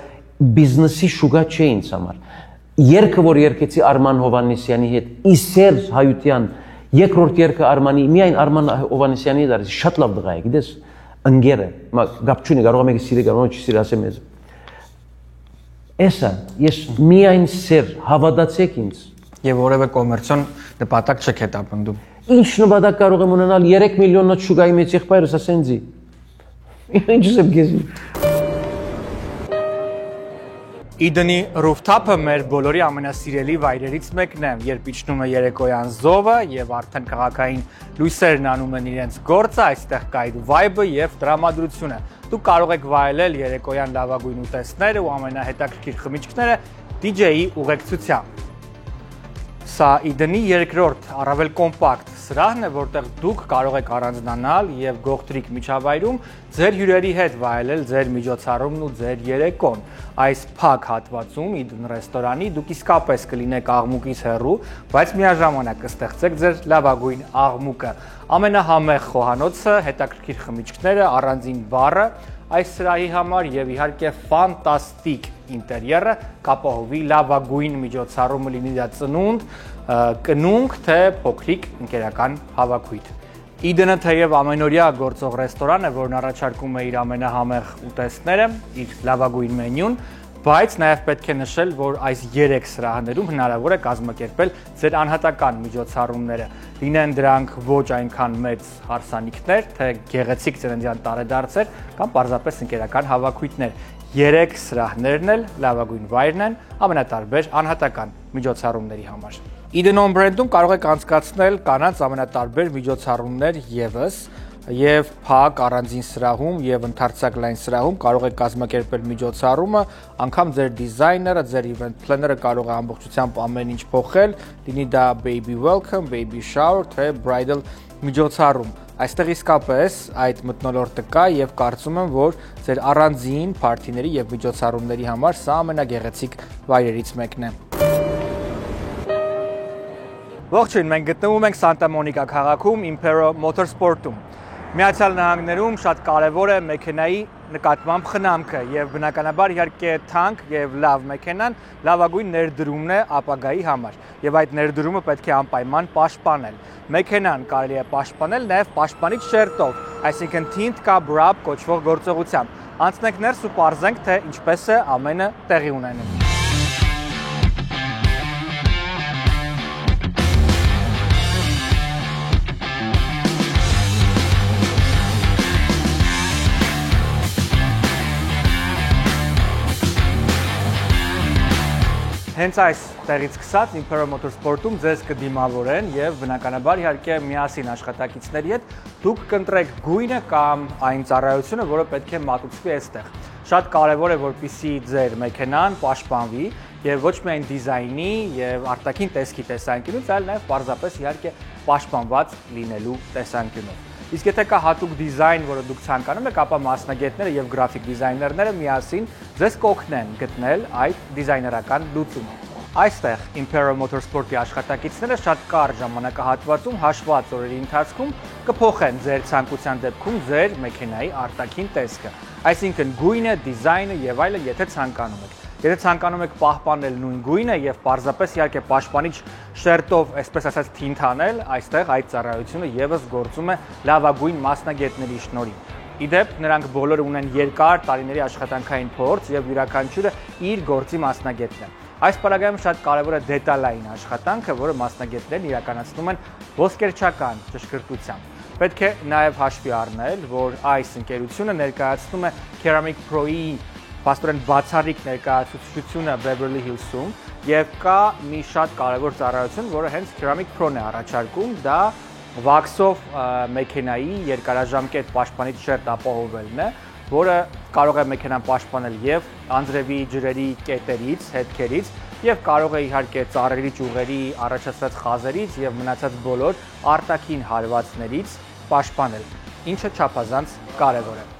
B: բիզնեսի շուգա չէ ինձ համար երկը որ երկեցի Արման Հովանեսյանի հետ իսեր հայության Երկրորդ երկը Արմանի, միայն Արման Հովանեսյանի դարձի շատ լավ դղա է, գիտես, ընկերը, գապ չունի, կարող եմ եկի սիրի, կարող եմ չսիրի ասեմ ես։ Էսա, ես միայն սեր, հավատացեք ինձ։
A: Եվ որևէ կոմերցիոն նպատակ չեք հետապնդում։
B: Ինչ նպատակ կարող եմ ունենալ 3 միլիոնոց շուգայի մեջ եղբայրս ասենձի։ Ինչ եմ քեզի։
A: Իդնի rooftop-ը մեր բոլորի ամենասիրելի վայրերից մեկն է, երբ իջնում է երեկոյան զովը եւ արդեն քաղաքային լույսերն անում են իրենց գործը, այստեղ կա իր vibe-ը եւ տրամադրությունը։ Դուք կարող եք վայելել երեկոյան լավագույն ուտեստները ու ամենահետաքրքիր խմիչքները DJ-ի ուղեկցությամբ։ Սա Իդնի երկրորդ առավել կոմպակտ սրահն է, որտեղ դուք կարող եք առանձնանալ եւ գողտրիկ միջավայրում ձեր հյուրերի հետ վայելել ձեր միջոցառումն ու ձեր երեկոն։ Այս փակ հատվածում Իդն ռեստորանի դուք իսկապես կլինեք աղմուկից հեռու, բայց միաժամանակ կստեղծեք ձեր լավագույն աղմուկը։ Ամենահամեղ խոհանոցը, հետաքրքիր խմիչքները, առանձին բարը այս սրահի համար եւ իհարկե ֆանտաստիկ ինտերիերը կապահովի լավագույն միջոցառումը լինի դա ծնունդ, կնունք, թե փոքրիկ ընկերական հավաքույթ։ Իդնը թեև ամենօրյա գործող ռեստորան է, որն առաջարկում է իր ամենահամեղ ուտեստները, իր լավագույն մենյուն, բայց նաև պետք է նշել, որ այս 3 սրահներում հնարավոր է կազմակերպել ձեր անհատական միջոցառումները։ Լինեն դրանք ոչ այնքան մեծ հարսանիքներ, թե գեղեցիկ ծննդյան տարեդարձեր կամ պարզապես ընկերական հավաքույթներ։ 3 սրահներն էլ լավագույն վայրն են ամենատարբեր անհատական միջոցառումների համար։ Իդնոն բրենդում կարող եք անցկացնել կանանց ամենատարբեր միջոցառումներ ևս եւ փակ առանձին սրահում եւ ընդարձակ լայն սրահում կարող եք կազմակերպել միջոցառումը, անգամ ձեր դիզայները, ձեր event planner-ը կարող է ամբողջությամբ ամեն ինչ փոխել, լինի դա baby welcome, baby shower, թե bridal միջոցառում։ Այստեղ իսկապես այդ մթնոլորտը կա եւ կարծում եմ, որ ձեր առանձին փարթիների եւ միջոցառումների համար սա ամենագեղեցիկ վայրերից մեկն է։ Ողջույն, մենք գտնվում ենք Սանտա Մոնիկա քաղաքում Impero Motorsport-ում։ Միացյալ Նահանգներում շատ կարևոր է մեքենայի նկատմամբ խնամքը եւ բնականաբար իհարկե թանկ եւ լավ մեքենան լավագույն ներդրումն է ապագայի համար եւ այդ ներդրումը պետք է անպայման պաշտպանել։ Մեքենան կարելի է պաշտպանել նաեւ պաշտպանիչ շերտով, այսինքն tint կամ wrap կոչվող գործողությամբ։ Անցնենք ներս ու պարզենք, թե ինչպես է ամենը տեղի ունենում։ Հենց այս տեղից սկսած Imperial Motorsport-ում ձեզ կդիմավորեն եւ բնականաբար իհարկե միասին աշխատակիցների հետ դուք կընտրեք գույնը կամ այն ծառայությունը, որը պետք է մատուցվի այստեղ։ Շատ կարեւոր է, որպեսզի ձեր մեքենան պաշտպանվի եւ ոչ միայն դիզայնի եւ արտաքին տեսքի տեսանկյունից, այլ նաեւ պարզապես իհարկե պաշտպանված լինելու տեսանկյունով։ Իսկ եթե կա հատուկ դիզայն, որը դուք ցանկանում եք, ապա մասնագետները եւ գրաֆիկ դիզայներները միասին ձեզ կօգնեն գտնել այդ դիզայներական լուծումը։ Այստեղ Imperial Motorsport-ի աշխատակիցները շատ կարճ ժամանակահատվածում հաշված օրերի ընթացքում կփոխեն ձեր ցանկության դեպքում ձեր մեքենայի արտաքին տեսքը, այսինքն գույնը, դիզայնը եւ այլը, եթե ցանկանում եք։ Եթե ցանկանում եք պահպանել նույն գույնը եւ պարզապես իհարկե պաշտպանիչ շերտով, այսպես ասած, թինթ անել, այստեղ այդ ծառայությունը եւս գործում է լավագույն մասնագետների շնորհիվ։ Իդեպ նրանք բոլորը ունեն երկար տարիների աշխատանքային փորձ եւ յուրաքանչյուրը իր գործի մասնագետն է։ Այս պարագայում շատ կարևոր է դետալային աշխատանքը, որը մասնագետներն իրականացնում են ոսկերչական ճշգրտությամբ։ Պետք է նաեւ հաշվի առնել, որ այս ընկերությունը ներկայացնում է Ceramic Pro-ի Պաստորեն բացառիկ ներկայացուցչությունը Beverly Hills-ում եւ կա մի շատ կարևոր ծառայություն, որը հենց Ceramic Pro-ն է առաջարկում, դա վաքսով մեքենայի երկարաժամկետ պաշտպանիչ շերտ ապահովելն է, որը կարող է մեքենան պաշտպանել եւ անձրևի ջրերի կետերից, հետքերից եւ կարող է իհարկե ծառերի ճյուղերի առաջացած խազերից եւ մնացած բոլոր արտաքին հարվածներից պաշտպանել, ինչը չափազանց կարևոր է։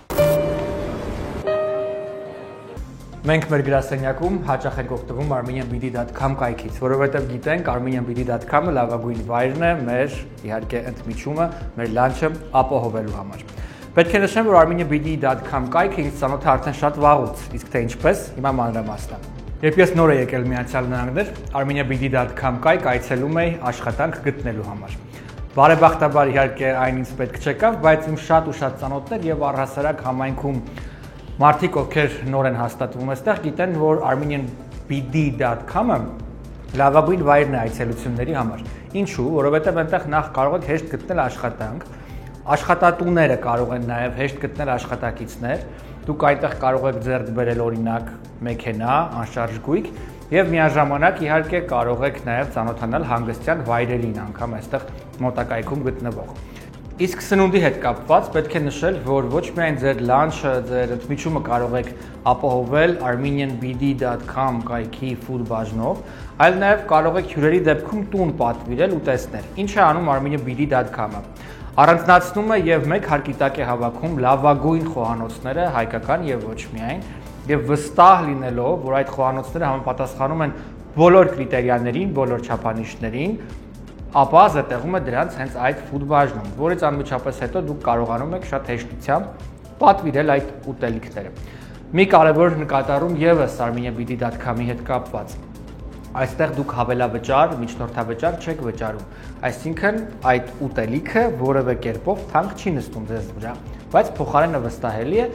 A: Մենք մեր գրասենյակում հաճախ ենք օգտվում armenianbd.com կայքից, որովհետև գիտենք armenianbd.com-ը լավագույն վայրն է մեր իհարկե ընդմիջումը, մեր լանչը ապահովելու համար։ Պետք է նշեմ, որ armenianbd.com կայքը ինձ ծանոթ է արդեն շատ վաղուց, իսկ թե ինչպես, հիմա մանրամասն։ Երբ ես նոր եկել Միացյալ Նահանգներ, armenianbd.com կայք այցելում էի աշխատանք գտնելու համար։ Բարեբախտաբար իհարկե այն ինձ պետք չեկավ, բայց իմ շատ ու շատ ծանոթներ եւ առհասարակ համայնքում մարդիկ, ովքեր նոր են հաստատվում այստեղ, գիտեն, որ armenianbd.com-ը լավագույն վայրն է այցելությունների համար։ Ինչու՞, որովհետև այնտեղ նախ կարող եք հեշտ գտնել աշխատանք, աշխատատուները կարող են նաև հեշտ գտնել աշխատակիցներ, դուք այնտեղ կարող եք ձեռք բերել օրինակ մեքենա, անշարժ գույք եւ միաժամանակ իհարկե կարող եք նաև ծանոթանալ հանգստյան վայրերին, անգամ այստեղ մոտակայքում գտնվող։ Իսկ սնունդի հետ կապված պետք է նշել, որ ոչ միայն ձեր լանչը, ձեր ընդմիջումը կարող եք ապահովել armenianbd.com կայքի food բաժնով, այլ նաև կարող եք հյուրերի դեպքում տուն պատվիրել ու տեսնել։ Ինչ է անում armenianbd.com-ը։ Առանձնացնում է եւ մեկ հարկի տակ է հավաքում լավագույն խոհանոցները, հայկական եւ ոչ միայն, եւ վստահ լինելով, որ այդ խոհանոցները համապատասխանում են բոլոր կրիտերիաներին, բոլոր չափանիշներին, ապա զետեղում է դրանց հենց այդ food բաժնում, որից անմիջապես հետո դուք կարողանում եք շատ հեշտությամբ պատվիրել այդ ուտելիքները։ Մի կարևոր նկատառում եւս armenianbd.com-ի հետ կապված։ Այստեղ դուք հավելավճար, միջնորդավճար չեք վճարում, այսինքն այդ ուտելիքը որևէ կերպով թանկ չի նստում ձեզ վրա, բայց փոխարենը վստահելի է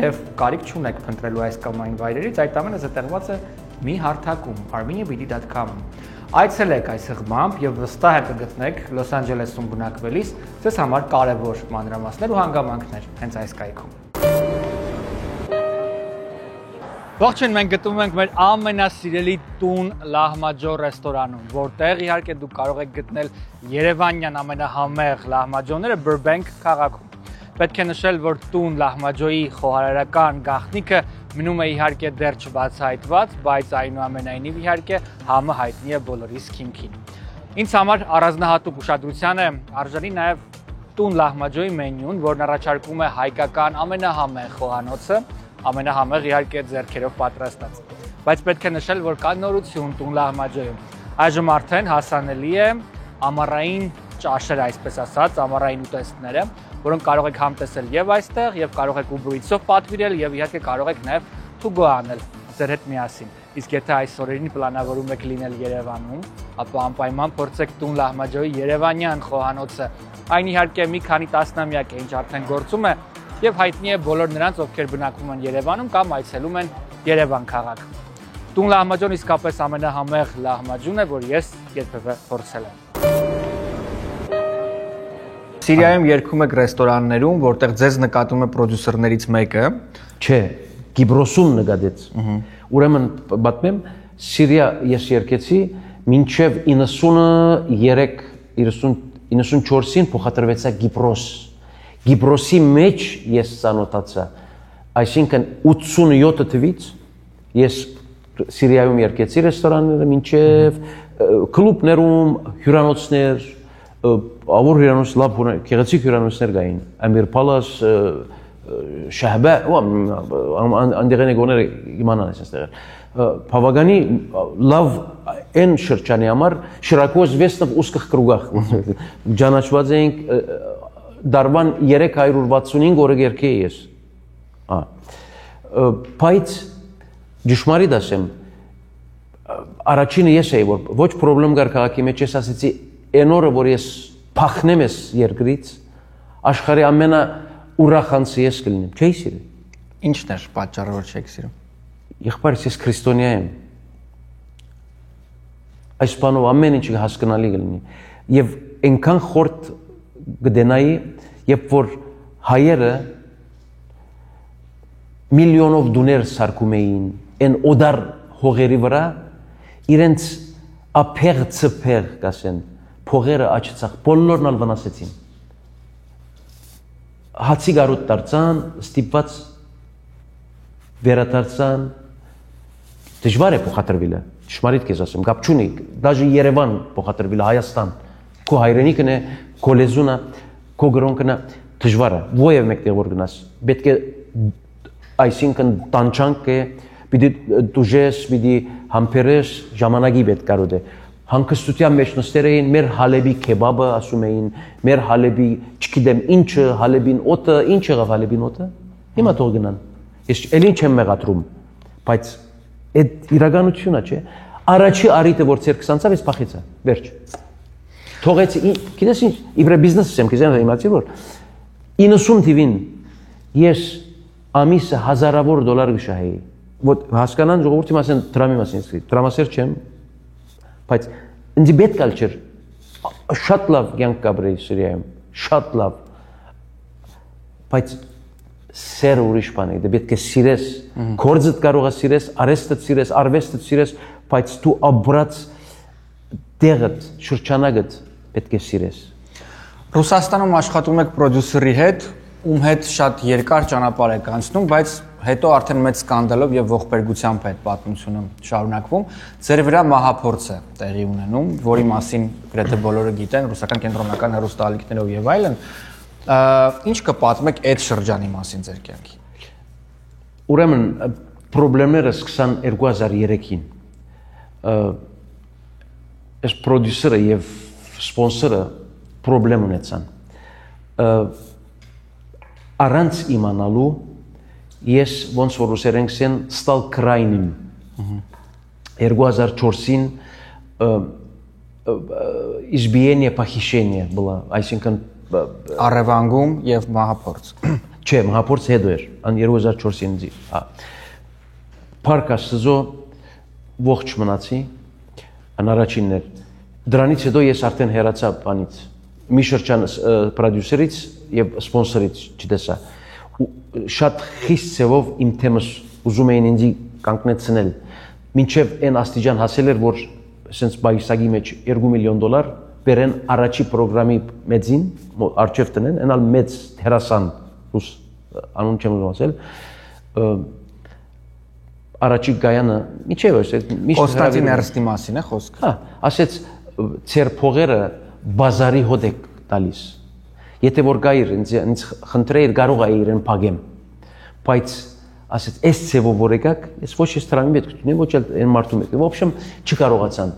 A: եւ կարիք չունեք փնտրելու այս կամ այն վայրերից, այդ ամենը զետեղված է մի հարթակում armenianbd.com-ում։ Այցելեք այս հղմամբ եւ վստահ եք կգտնեք Լոս Անջելեսում բնակվելիս ձեզ համար կարևոր մանրամասներ ու հանգամանքներ հենց այս կայքում։ Ողջույն, մենք գտնվում ենք մեր ամենասիրելի տուն Լահմաջո ռեստորանում, որտեղ իհարկե դուք կարող եք գտնել երևանյան ամենահամեղ լահմաջոները Burbank քաղաքում։ Պետք է նշել, որ տուն Լահմաջոյի խոհարարական գաղտնիքը մնում է իհարկե դեռ չբացահայտված, բայց այնուամենայնիվ իհարկե համը հայտնի է բոլորիս քիմքին։ Ինձ համար առանձնահատուկ ուշադրության է արժանի նաև տուն Լահմաջոյի մենյուն, որն առաջարկում է հայկական ամենահամեղ խոհանոցը, ամենահամեղ իհարկե ձեռքերով պատրաստած։ Բայց պետք է նշել, որ կա նորություն տուն Լահմաջոյում։ Այժմ արդեն հասանելի է ամառային ճաշերը, այսպես ասած, ամառային ուտեստները, որոնք կարող եք համտեսել եւ այստեղ, եւ կարող եք Uber Eats-ով պատվիրել եւ իհարկե կարող եք նաեւ to-go անել ձեր հետ միասին։ Իսկ եթե այս օրերին պլանավորում եք լինել Երևանում, ապա անպայման փորձեք տուն Լահմաջոյի երևանյան խոհանոցը։ Այն իհարկե մի քանի տասնամյակ է ինչ արդեն գործում է եւ հայտնի է բոլոր նրանց, ովքեր բնակվում են Երևանում կամ այցելում են Երևան քաղաք։ Տուն Լահմաջոն իսկապես ամենահամեղ լահմաջուն է, որ ես երբևէ փորձել եմ։ Սիրիայում երգում եք ռեստորաններում, որտեղ ձեզ նկատում է պրոդյուսերներից մեկը։
B: Չէ, Կիպրոսում նկատեց։ Ուրեմն պատմեմ, Սիրիա ես երկեցի մինչև 94-ին փոխադրվեցա Կիպրոս։ Կիպրոսի մեջ ես ծանոթացա, այսինքն 87 թվականից ես Սիրիայում երկեցի ռեստորանները մինչև կլուբներում, հյուրանոցներ,ավոր հյուրանոց լավ գեղեցիկ հյուրանոցներ կային, Ամիր Պալաս, Շահբա, անդեղեն գոները իմանան ես այստեղ։ Բավականի լավ այն շրջանի համար շիրակո известно в узких кругах։ Ճանաչված էինք դարվան 365 օրը երկեի ես։ Բայց ճշմարիտ ասեմ, առաջինը ես էի, որ ոչ պրոբլեմ կար քաղաքի մեջ, ես ասեցի, այն օրը, որ ես փախնեմ ես երկրից, աշխարհի ամենա ուրախանցը ես կլինեմ, չէի սիրում։
A: Ինչն էր պատճառը, որ չեք սիրում։
B: Եղբայրս ես քրիստոնյա եմ։ Այս բանով ամեն ինչ հասկանալի կլինի։ Եվ այնքան խորտ կդենայի, երբ որ հայերը միլիոնով դուներ սարքում էին այն օդար հողերի վրա, իրենց ափեղ ծփեղ կասեն, փողերը աչծախ, բոլորն ալ վնասեցին։ Հացի գարուտ դարձան, ստիպված վերադարձան, դժվար է փոխադրվելը, ճշմարիտ քեզ ասեմ, կապ չունի, դաժե Երևան փոխադրվելը, Հայաստան, քո հայրենիքն է, քո լեզուն է, քո գրոնքն է, դժվար է, ովև մեկտեղ որ գնաս, պետք է այսինքն տանջանք է, պիտի դուժես, պիտի համբերես, ժամանակի պետք կարոտ է։ Հանգստության մեջ նստեր էին, մեր Հալեբի քեբաբը ասում էին, մեր Հալեբի, չգիտեմ ինչը, Հալեբին օտը, ինչ եղավ Հալեբին օտը։ Հիմա թող գնան։ Ես ելին չեմ մեղադրում, բայց այդ իրականությունն է, չէ։ Առաջի արիտը որ ցերքս անցավ, ես փախեցա, վերջ։ Թողեցի, գիտես ինչ, իբրե բիզնես եմ, քեզ իմացի որ 90 թվին ես ամիսը հազարավոր դոլար գշահեի։ Ոտ հասկանան ժողովրդի մասին դրամի մասին, դրամասեր չեմ, բայց ինձ պետք է չէր շատ լավ կյանք կապրեի Սիրիայում, շատ լավ, բայց սերը ուրիշ բան է, դե պետք է սիրես, գործդ կարող ես սիրես, արեստդ սիրես, արվեստդ սիրես, բայց դու ապրած տեղդ, շրջանակդ պետք է սիրես։
A: Ռուսաստանում աշխատում եք պրոդյուսերի հետ, ում հետ շատ երկար ճանապարհ եք անցնում, բայց հետո արդեն մեծ սկանդալով եւ ողբերգությամբ այդ պատմությունը շարունակվում։ Ձեր վրա մահափորձ է տեղի ունենում, որի մասին գրեթե բոլորը գիտեն, ռուսական կենտրոնական հեռուստաալիքներով եւ այլն։ Ինչ կպատմեք այդ շրջանի մասին ձեր կյանքի։
B: Ուրեմն խնդիրները սկսան 2003-ին։ Այս պրոդյուսերը եւ սպոնսորը խնդրեմ ունեցան։ Առանց իմանալու ես ոնց որ ռուսերեն կսեն ստալ կրայնին 2004-ին избиение похищение было, այսինքն
A: առևանգում եւ մահափորձ։
B: Չէ, մահափորձ հետո էր, 2004-ին դի։ Փարք Աստծո ողջ մնացի, անառաջինն էր։ Դրանից հետո ես արդեն հեռացա բանից։ Մի շրջան պրոդյուսերից եւ սպոնսորից չտեսա։ Շատ խիստ ծավով իմ թեմս ուզում էին ինձ կանգնեցնել։ Մինչև այն աստիճան հասել էր, որ sense բայսագի մեջ $2 միլիոն բերեն առաջի ծրագրամի մեծին, արչև տնեն, այնալ մեծ հերասան ռուս անուն չեմ ուզում ասել։ Առաջի գայանը, միջև է,
A: Կոստանտին Էրստի մասին է խոսքը։
B: Հա, ասեց ծեր փողերը բազարի հոտ եք տալիս։ Եթե որ գայր ինձ խնդրեիր կարող էի իրեն փագեմ։ Բայց ասեց, այս ծևով որ եկաք, ես ոչ ես դրամի պետք ունեմ, ոչ էլ այն մարդու մեջ։ В общем, չկարողացան։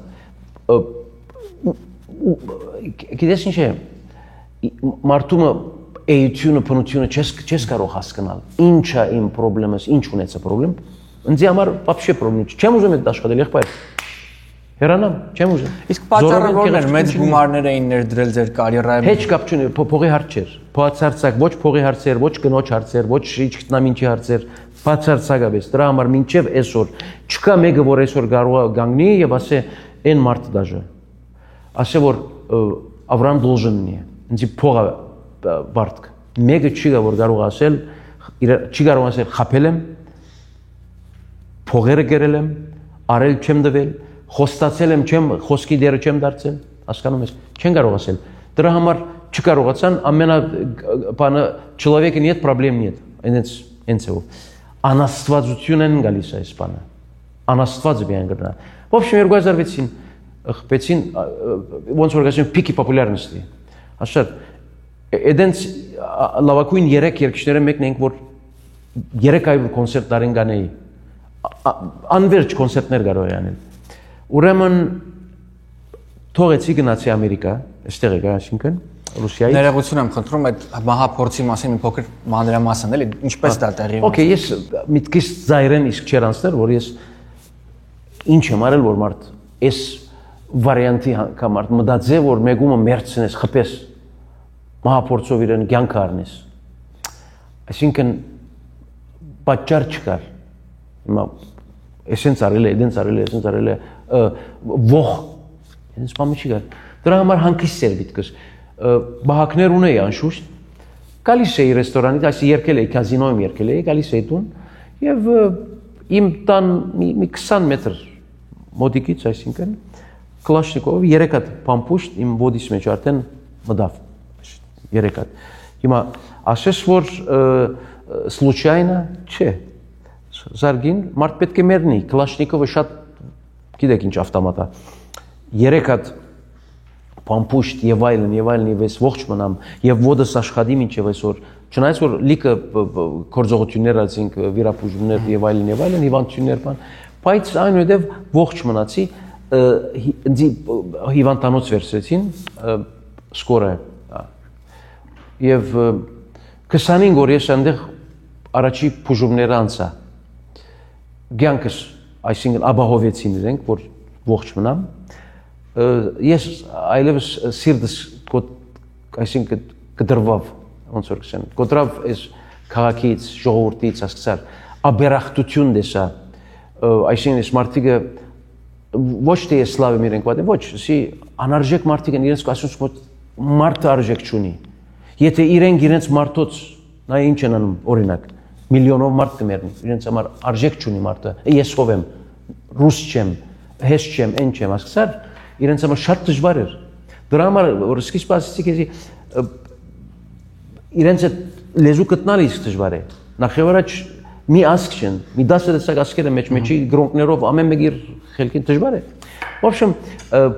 B: գիտես ինչ է, մարդումը էությունը, բնությունը չես կարող հասկանալ։ Ինչ է իմ խնդրեմս, ինչ ունեցա խնդրեմ։ Ինձ համար вообще խնդրեմ չի։ Չեմ ուզում այդ աշխատել, եղբայր։ Հեռանամ, չեմ ուզում։
A: Իսկ պատճառը որն էր, մեծ գումարներ էին ներդրել ձեր կարիերայում։
B: Heç կապ չունի, փողի հարց չէր։ Բացարձակ ոչ փողի հարցեր, ոչ կնոջ հարցեր, ոչ իջքնամինչի հարցեր, բացարձակապես։ Դրա համար մինչև այսօր չկա մեկը, որ այսօր կարող է գանգնի եւ ասե այն մարդը դաժե։ Ասե որ Ավրամ Դոլժինն է։ Ինձ փողը բարդք։ Մեկը չի գա որ կարող ասել, չի կարող ասել խփել եմ, փողերը գերել եմ, արել չեմ դվել, խոստացել եմ չեմ, խոսքի դերը չեմ դարձել, հասկանում ես, չեն կարող ասել։ Դրա համար չկարողացան ամենա բանը человека нет, проблем нет։ Այնց է։ Անաստվածություն են գալիս այս բանը։ Անաստվածը միայն գտնա։ В общем 2006-ին խփեցին ոնց որ ասեմ պիկի պոպուլյարնստի։ Ասած Էդենց լավակույն 3 երկիշները մեկն ենք որ 300 կոնցերտ տարին կանեի անվերջ կոնցերտներ կարող էի անել ուրեմն թողեցի գնացի Ամերիկա այստեղ եկա այսինքն Ռուսիայի
A: Ներողություն եմ խնդրում այդ մահափորձի մասին մի փոքր մանրամասն էլի ինչպես դա տեղի ունեցավ
B: Okay ես միտքից ծայրեն իսկ չեր անցներ որ ես ինչ եմ արել որ մարդ այս վարիանտի համար մտածե որ մեգումը մերցնես խփես մահափորձով իրեն կյանքը առնես այսինքն պատճառ չկար հիմա էսենց արել է էդենց արել է ող այնպես բան չի գար դրա համար հանգիստ էր միտքս բահակներ ունեի անշուշտ գալիս էի ռեստորանից այսի երկել էի կազինոյում երկել էի գալիս էի տուն եւ իմ տան մի 20 մետր մոտիկից այսինքն կլաշնիկով 3 հատ պամպուշտ իմ ոդիս մեջ արդեն մտավ 3 հատ հիմա ասես որ случайно չէ զարգին մարդ պետք է մեռնի կլաշնիկովը շատ գիտեք ինչ ավտոմատ է 3 հատ պամպուշտ եւ այլն եւ ես ողջ մնամ եւ ոդս աշխատի մինչեւ այսօր չնայած որ լիքը կորձողություններ ասենք վիրապուժումներ եւ այլն հիվանդություններ բան բայց այնուհետեւ ողջ մնացի հիվանդանոց վերցրեցին սկորը եւ 25 օր ես այնտեղ առաջի բուժումները անցա ցանկս այսինքն ապահովեցին իրենք որ ողջ մնամ ես այլևս սիրտս այսինքն կդրվավ ոնց որ կսեմ կոտրավ այս քաղաքից ժողովրդից ասկսար աբերախտություն դեսա այսինքն այս մարտիկը ոչ թե սլավը իրենք պատե ոչ սի անարժեք մարտիկ են իրենց ասում մարդը արժեք չունի եթե իրենց մարդոց նա ինչ են անում օրինակ միլիոնով մարդ կմեռնի իրենց համար արժեք չունի մարդը ես ով եմ ռուս չեմ հես չեմ այն չեմ ասկսար իրենց համար շատ դժվար էր դրա համար որ սկիզբ ասեցի քեզի իրենց լեզու գտնալը իսկ դժվար է նախևառաջ մի ասք չեն մի 10 տեսակ ասկերը մեջի գրոնկներով ամեն մեկի խելքին դժվար է в общем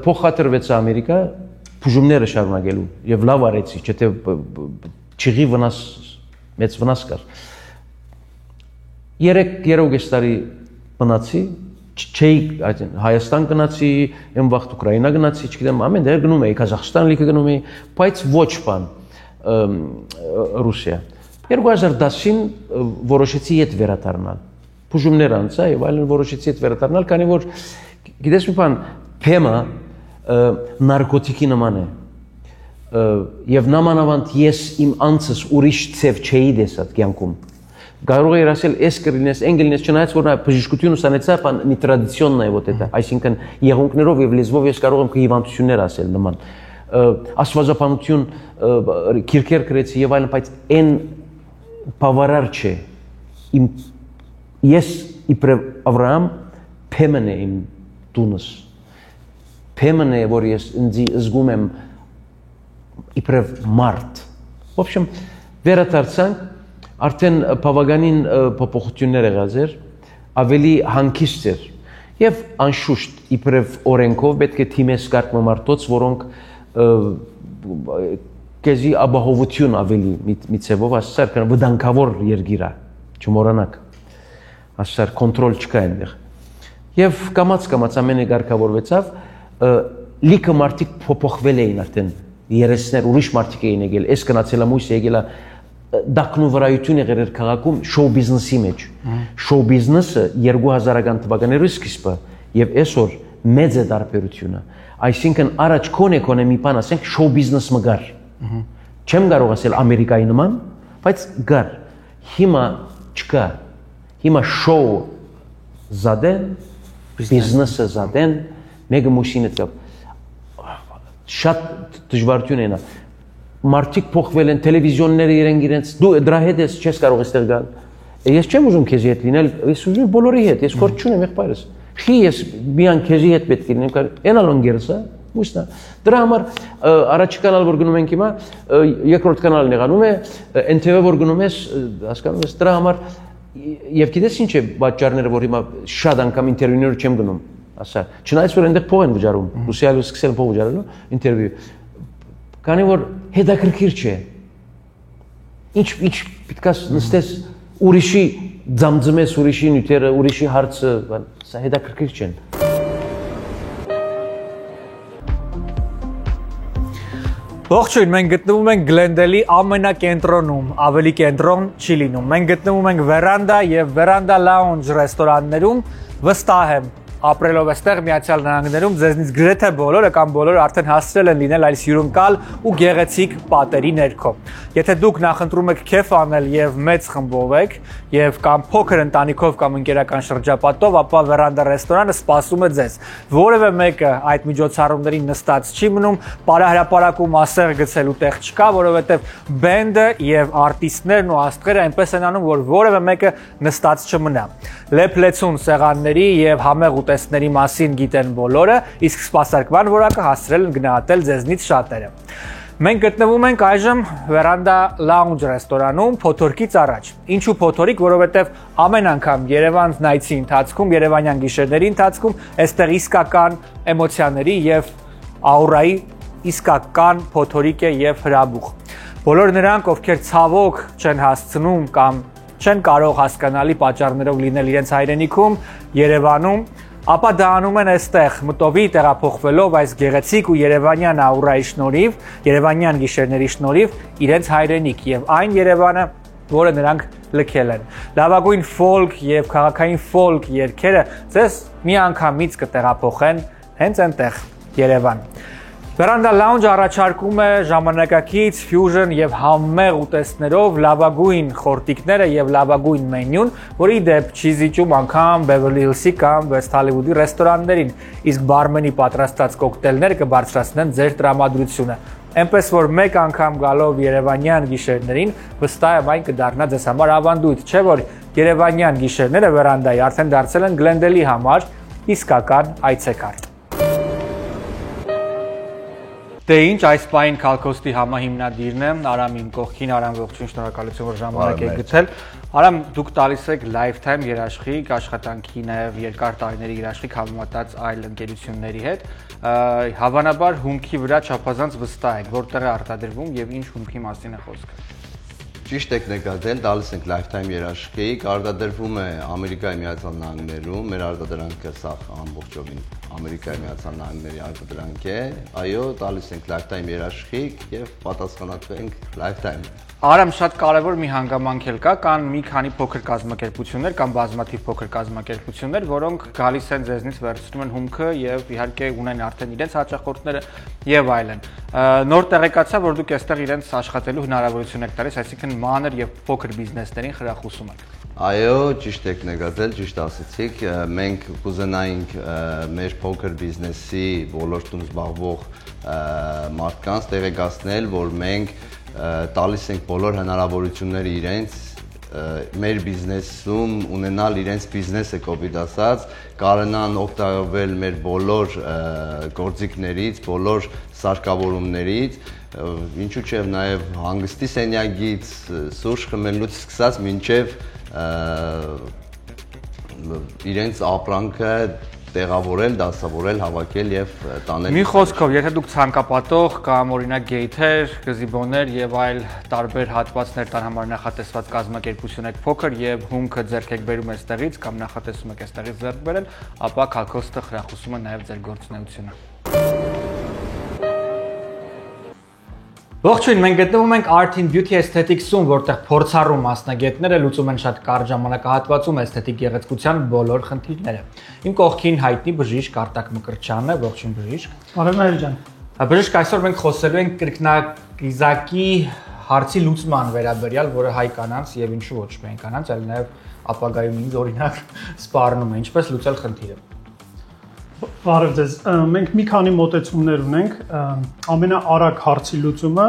B: փոխադրվեց Ամերիկա բուժումները շարունակելու եւ լավ արեցի չէ՞ չիղի վնաս մեծ վնաս կար 3 տարի մնացի չէի Հայաստան գնացի եմ վաղ Ուկրաինա գնացի չգիտեմ ամեն դեր գնում էի Ղազախստան լիքը գնում էի բայց ոչ բան Ռուսիա 2010-ին որոշեցի իդ վերադառնալ բուժումներ անցա եւ այլն որոշեցի իդ վերադառնալ քանի որ գիտես մի բան փեմը նարկոտիկի նման է եւ նամանավանդ ես իմ անցս ուրիշ ցև չէի դեսած կյանքում կարող է ասել էս կրինես անգլինես չնայած որ նա բժշկություն ուսանեցա բան մի տրադիցիոնն է вот это այսինքն եղունգներով եւ լեզվով ես կարող եմ հիվանդություններ ասել նման աստվածապանություն քիրքեր գրեցի եւ այլն բայց այն բավարար չէ իմ ես իբրև Ավրահամ փեմն է իմ տունս փեմն է որ ես ինձ զգում եմ իբրև մարդ в общем վերադարձանք արդեն բավականին փոփոխություններ եղած էր ավելի հանգիստ էր եւ անշուշտ իբրև օրենքով պետք է թիմես կարգ մարդոց որոնք քեզի ապահովություն ավելի մի ցևով ասար կան վտանգավոր երգիր է չմոռանաք ասար կոնտրոլ չկա այնտեղ եւ կամած ամենը կարգավորվեցավ լիքը մարդիկ փոփոխվել էին արդեն, երեսներ ուրիշ մարդիկ էին եկել, այս գնացել է մույս եկել է դակնու վրայություն եղել էր քաղաքում շոու բիզնեսի մեջ։ Շոու բիզնեսը 2000-ական թվականների սկիզբը եւ այսօր մեծ է տարբերությունը։ Այսինքն առաջ կոնե մի բան ասենք շոու բիզնես մգար։ Չեմ կարող ասել Ամերիկայի նման, բայց գար։ Հիմա չկա։ Հիմա շոու զադեն, բիզնեսը զադեն, մեկը մուշինը դեպ։ Շատ դժվարություն է նա։ Մարդիկ փոխվել են, տելևիզիոնները իրենց դու դրա հետ ես չես կարող այստեղ գալ։ Ես չեմ ուզում քեզի հետ լինել, ես ուզում եմ բոլորի հետ, ես քորտ չունեմ եղբայրս։ Խի ես միան քեզի հետ պետք է լինեմ, այնալոն գերսա, մուստա։ Դրա համար առաջի կանալ որ գնում ենք հիմա, երկրորդ կանալն եղանում է, NTV որ գնում ես, հասկանում ես, դրա համար եւ գիտես ինչ է պատճառները, որ հիմա շատ անգամ ինտերվյուներ չեմ գնում, ասա։ Չնայած որ այնտեղ փող են վճարում, Ռուսիայում սկսել փող վճարելու ինտերվյու։ Քանի որ հետաքրքիր չէ։ Ինչ պետք է նստես ուրիշի ձամձմես ուրիշի նյութերը, ուրիշի հարցը, սա հետաքրքիր չեն։
A: Ողջույն, մենք գտնվում ենք Գլենդելի ամենակենտրոնում, ավելի կենտրոն չի լինում։ Մենք գտնվում ենք Վերանդա եւ Վերանդա Lounge ռեստորաններում, վստահ եմ, ապրելով այստեղ Միացյալ Նահանգներում ձեզնից գրեթե բոլորը կամ բոլորը արդեն հասցրել են լինել այս հյուրընկալ ու գեղեցիկ պատերի ներքո։ Եթե դուք նախընտրում եք քեֆ անել եւ մեծ խմբով եք եւ կամ փոքր ընտանիքով կամ ընկերական շրջապատով, ապա Վերանդա ռեստորանը սպասում է ձեզ։ Որևէ մեկը այդ միջոցառումներին նստած չի մնում, պարահրապարակում ասեղ գցելու տեղ չկա, որովհետեւ բենդը եւ արտիստներն ու աստղերը այնպես են անում, որ որևէ մեկը նստած չմնա։ Լեփլեցուն սեղանների եւ համեղ տեսների մասին գիտեն բոլորը, իսկ սպասարկման որակը հասցրել են գնահատել ձեզնից շատերը։ Մենք գտնվում ենք այժմ Վերանդա Lounge ռեստորանում փոթորկից առաջ։ Ինչու փոթորիկ, որովհետև ամեն անգամ Երևան նայցի ընթացքում, Երևանյան գիշերների ընթացքում այստեղ իսկական էմոցիաների եւ աուրայի իսկական փոթորիկ է եւ հրաբուխ։ Բոլոր նրանք, ովքեր ցավոք չեն հասցնում կամ չեն կարող հասկանալի պատճառներով լինել իրենց հայրենիքում, Երևանում, ապա դա անում են այստեղ մտովի տեղափոխվելով այս գեղեցիկ ու երևանյան աուրայի շնորհիվ, երևանյան գիշերների շնորհիվ իրենց հայրենիք եւ այն Երևանը, որը նրանք լքել են։ Լավագույն ֆոլք եւ քաղաքային ֆոլք երգերը ձեզ մի անգամից կտեղափոխեն հենց այնտեղ Երևան։ Վերանդա Lounge առաջարկում է ժամանակակից, ֆյուժն եւ համեղ ուտեստներով լավագույն խորտիկները եւ լավագույն մենյուն, որի դեպ չի զիջում անգամ Beverly Hills-ի կամ West Hollywood-ի ռեստորաններին, իսկ բարմենի պատրաստած կոկտեյլները կբարձրացնեն ձեր տրամադրությունը։ Այնպես որ մեկ անգամ գալով երևանյան գիշերներին, վստահ եմ այն կդառնա ձեզ համար ավանդույթ, չէ՞ որ երևանյան գիշերները Վերանդայի արդեն դարձել են Գլենդելի համար իսկական այցեկարգ։ Դե ինչ, այս պահին Քալքոստի համահիմնադիրն է, Արամ իմ կողքին, Արամ ողջույն, շնորհակալություն, որ ժամանակ եք գտել։ Արամ, դուք տալիս եք Lifetime երաշխիք, աշխատանքի նաև երկար տարիների երաշխիք համեմատած այլ ընկերությունների հետ։ Հավանաբար հումքի վրա չափազանց վստահ եք, որտեղ է արտադրվում եւ ինչ հումքի մասին է խոսքը։
F: Ճիշտ եք նկատել, տալիս ենք Lifetime երաշխիք, արտադրվում է Ամերիկայի Միացյալ Նահանգներում, մեր արտադրանքը սա ամբողջովին Ամերիկայի Միացյալ Նահանգների արտադրանք է, այո, տալիս ենք Lifetime երաշխիք եւ պատասխանատու ենք Lifetime։
A: Արամ, շատ կարևոր մի հանգամանք էլ կա, կան մի քանի փոքր կազմակերպություններ կամ բազմաթիվ փոքր կազմակերպություններ, որոնք գալիս են ձեզնից վերցնում են հումքը եւ իհարկե ունեն արդեն իրենց հաճախորդները եւ այլն։ Նոր տեղեկացա, որ դուք այստեղ իրենց աշխատելու հնարավորություն եք տալիս, այսինքն մանր եւ փոքր բիզնեսներին խրախուսում եք։
F: Այո, ճիշտ եք նկատել, ճիշտ ասացիք, մենք կուզենայինք մեր փոքր բիզնեսի ոլորտում զբաղվող մարդկանց տեղեկացնել, որ մենք տալիս ենք բոլոր հնարավորությունները իրենց մեր բիզնեսում ունենալ իրենց բիզնեսը կոպիտ ասած, կարողանան օգտվել մեր բոլոր գործիքներից, բոլոր սարքավորումներից, ինչու՞ չէ նաև հանգստի սենյակից, սուրճ խմելուց սկսած մինչև իրենց ապրանքը տեղավորել, դասավորել, հավաքել եւ տանել։ Մի
A: խոսքով, եթե դուք ցանկապատող կամ օրինակ գեյթեր, գզիբոներ եւ այլ տարբեր հատվածներ տան համար նախատեսված կազմակերպություն եք փոքր եւ հումքը ձեռք եք բերում այստեղից կամ նախատեսում եք այստեղից ձեռք բերել, ապա Քալքոստը խրախուսում է նաեւ ձեր գործունեությունը։ Ողջույն, մենք գտնվում ենք Art in Beauty Aesthetics-ում, որտեղ փորձառու մասնագետները լուծում են շատ կարճ ժամանակահատվածում էսթետիկ գեղեցկության բոլոր խնդիրները։ Իմ կողքին հայտնի բժիշկ Արտակ Մկրտչյանն է, ողջույն բժիշկ։
L: Բարև Մայր ջան։
A: Բժիշկ, այսօր մենք խոսելու ենք կրկնակիզակի հարցի լուծման վերաբերյալ, որը հայ կանանց եւ ինչու ոչ միայն կանանց, այլ նաեւ ապագայում ինձ օրինակ սպառնում է, ինչպես լուծել խնդիրը։
L: Բարև ձեզ։ Մենք մի քանի մոտեցումներ ունենք։ Ամենաարագ հարցի լուծումը,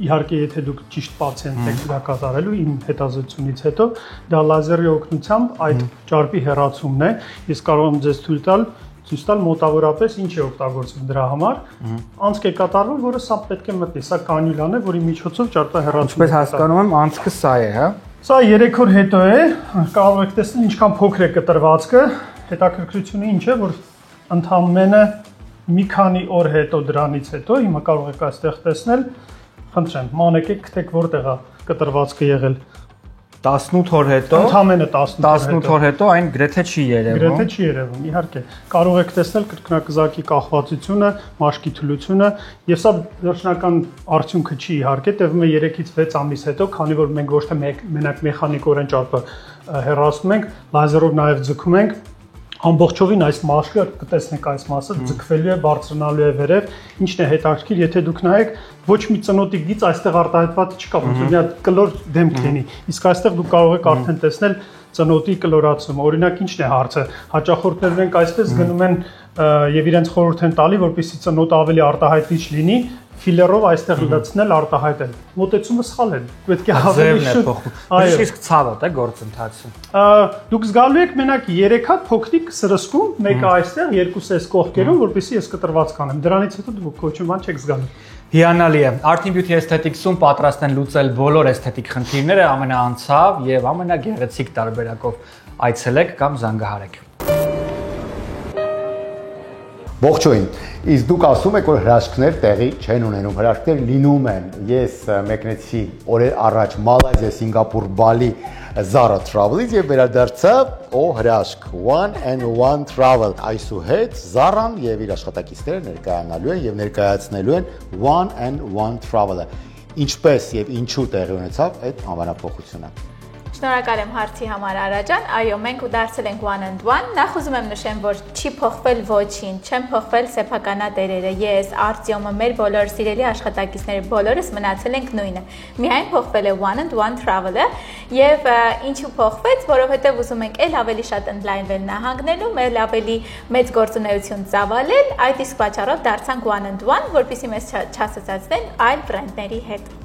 L: իհարկե, եթե դուք ճիշտ պացիենտ եք դա կատարելու իմ հետազոտությունից հետո, դա լազերի օգնությամբ այդ ճարպի հեռացումն է։ Ես կարող եմ ձեզ ցույց տալ մոտավորապես ինչ է օգտագործվում դրա համար։ Անցք է կատարվում, որը սա պետք է մտնի, սա կանյուլան է, որի միջոցով ճարպը հեռացում է։
A: Ինչպես հասկանում եմ, անցքը սա է, հա։
L: Սա 3 օր հետո է, կարող եք տեսնել ինչքան փոքր է կտրվածքը։ Հետաքրքրությունը ինչ է, որ ընդամենը մի քանի օր հետո դրանից հետո, հիմա կարող եք այստեղ տեսնել, խնդրեմ, մանեկեք, գտեք որտեղ է կտրվածքը եղել։
A: 18 օր հետո,
L: ընդամենը 18
A: օր հետո այն գրեթե չի երևում։
L: Գրեթե չի երևում, իհարկե։ Կարող եք տեսնել կրկնակզակի կախվածությունը, մաշկի թուլությունը, եւ սա վերջնական արդյունքը չի իհարկե, տևում է 3-ից 6 ամիս հետո, քանի որ մենք ոչ թե մենակ մեխանիկորեն ճարպը հեռացնում ենք, լազերով նաեւ ձգում ենք։ Ամբողջովին այս մաշկը կտեսնեք այս մասը ձգվելու է, բարձրանալու է վերև, ինչն է հետաքրքիր, եթե դուք նայեք, ոչ մի ծնոտի գիծ այստեղ արտահայտված չկա, ոնց որ մի հատ կլոր դեմք լինի, իսկ այստեղ դուք կարող եք արդեն տեսնել ծնոտի կլորացումը։ Օրինակ ինչն է հարցը, հաճախորդներն ենք այսպես գնում են եւ իրենց խորհուրդ են տալի, որպեսզի ծնոտը ավելի արտահայտիչ լինի, ֆիլերով այստեղ լցնել, արտահայտել։ Մոտեցումը սխալ է։ Պետք է ավելի շուտ։
A: Այո, իսկ ցավոտ է գործընթացը։
L: Դուք զգալու եք մենակ 3 հատ փոքրիկ սրսկում, մեկը այստեղ, երկուսը այս կողքերում, որպեսզի ես կտրված կանեմ։ Դրանից հետո դուք ոչ մի բան չեք զգալու։
A: Հիանալի է։ Art in Beauty Aesthetics-ում պատրաստ են լուծել բոլոր էսթետիկ խնդիրները ամենաանցավ եւ ամենագեղեցիկ տարբերակով։ Այցելեք կամ զանգահարեք։
C: Ողջույն։ Իսկ դուք ասում եք, որ հրաշքներ տեղի չեն ունենում, հրաշքներ լինում են։ Ես մեկնեցի օրեր առաջ Մալազիա, Սինգապուր, Բալի, Zara Travel-ից եւ վերադարձա հրաշք One and One Travel։ Այսուհետ Zara-ն եւ իր աշխատակիցները ներկայանալու են եւ ներկայացնելու են One and One Travel-ը։ Ինչպես եւ ինչու տեղի ունեցավ այդ անվանափոխությունը։
M: Շնորհակալ եմ հարցի համար Արաջան։ Այո, մենք ու դարձել ենք One and One։ Նախ ուզում եմ նշեմ, որ չի փոխվել ոչինչ, չեն փոխվել սեփականատերերը։ Ես, Արտյոմը, մեր բոլոր սիրելի աշխատակիցները բոլորս մնացել ենք նույնը։ Միայն փոխվել է One and One Travel-ը եւ ինչու փոխվեց, որովհետեւ ուզում ենք ել ավելի շատ ընդլայնվել նահանգներում, ել ավելի մեծ գործունեություն ծավալել, այդ իսկ պատճառով դարձանք One and One, որպեսզի մեզ չասոցացնեն այլ բրենդների հետ։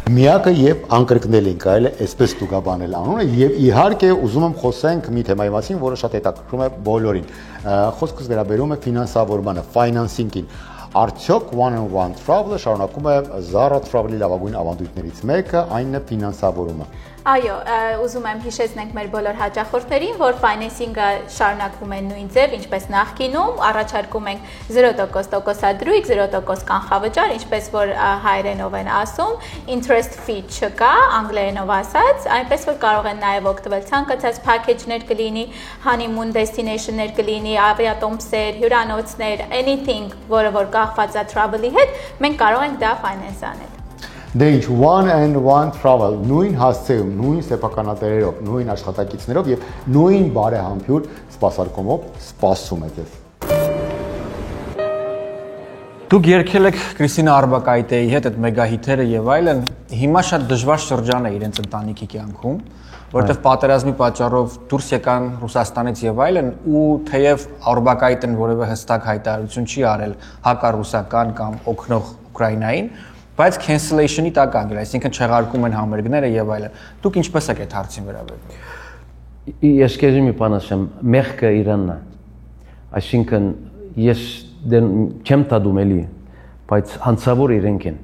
C: Միակը եւ անկրկնել ենք, այլ այսպես տուգաբանել անունը եւ իհարկե ուզում եմ խոսենք մի թեմայի մասին, որը շատ հետաքրքրում է բոլորին։ Խոսքս վերաբերում է ֆինանսավորմանը, ֆայնանսինգին։ Արդյոք One and One Travel-ը շարունակում է Zara Travel-ի լավագույն ավանդույթներից մեկը, այն է ֆինանսավորումը։
M: Այո, ուզում եմ հիշեցնենք մեր բոլոր հաճախորդներին, որ ֆայնանսինգը շարունակվում է նույն ձև, ինչպես նախկինում, առաջարկում ենք 0% տոկոսադրույք, 0% կանխավճար, ինչպես որ հայերենով են ասում, interest fee չկա, անգլերենով ասած, այնպես որ կարող են նաև օգտվել ցանկացած package-ներ կլինի, honeymoon destination-ներ կլինի, ավիատոմսեր, հյուրանոցներ, anything, որը որ կախված է travel-ի հետ, մենք կարող ենք դա finance անել։
C: Դե ինչ, One and One Travel, նույն հասցեում, նույն սեփականատերերով, նույն աշխատակիցներով եւ նույն բարեհամբույր սպասարկումով սպասում է ձեզ։
A: Դուք երգել եք Կրիստինա Արբակայտեի հետ այդ մեգահիթերը եւ այլն, հիմա շատ դժվար շրջան է իրենց ընտանիքի կյանքում, որովհետեւ պատերազմի պատճառով դուրս եկան Ռուսաստանից եւ այլն, ու թեև Արբակայտեն որևէ հստակ հայտարարություն չի արել հակառուսական կամ օգնող Ուկրաինային, բայց cancellation-ի տակ անգլ, այսինքն չեղարկում են համերգները եւ այլն։ Դուք ինչպես եք այդ հարցին վերաբերվում։
B: Ես քեզ մի բան ասեմ, մեղքը Իրանն է։ Այսինքն ես չեմ տադում էլի, բայց հանցավոր իրենք են։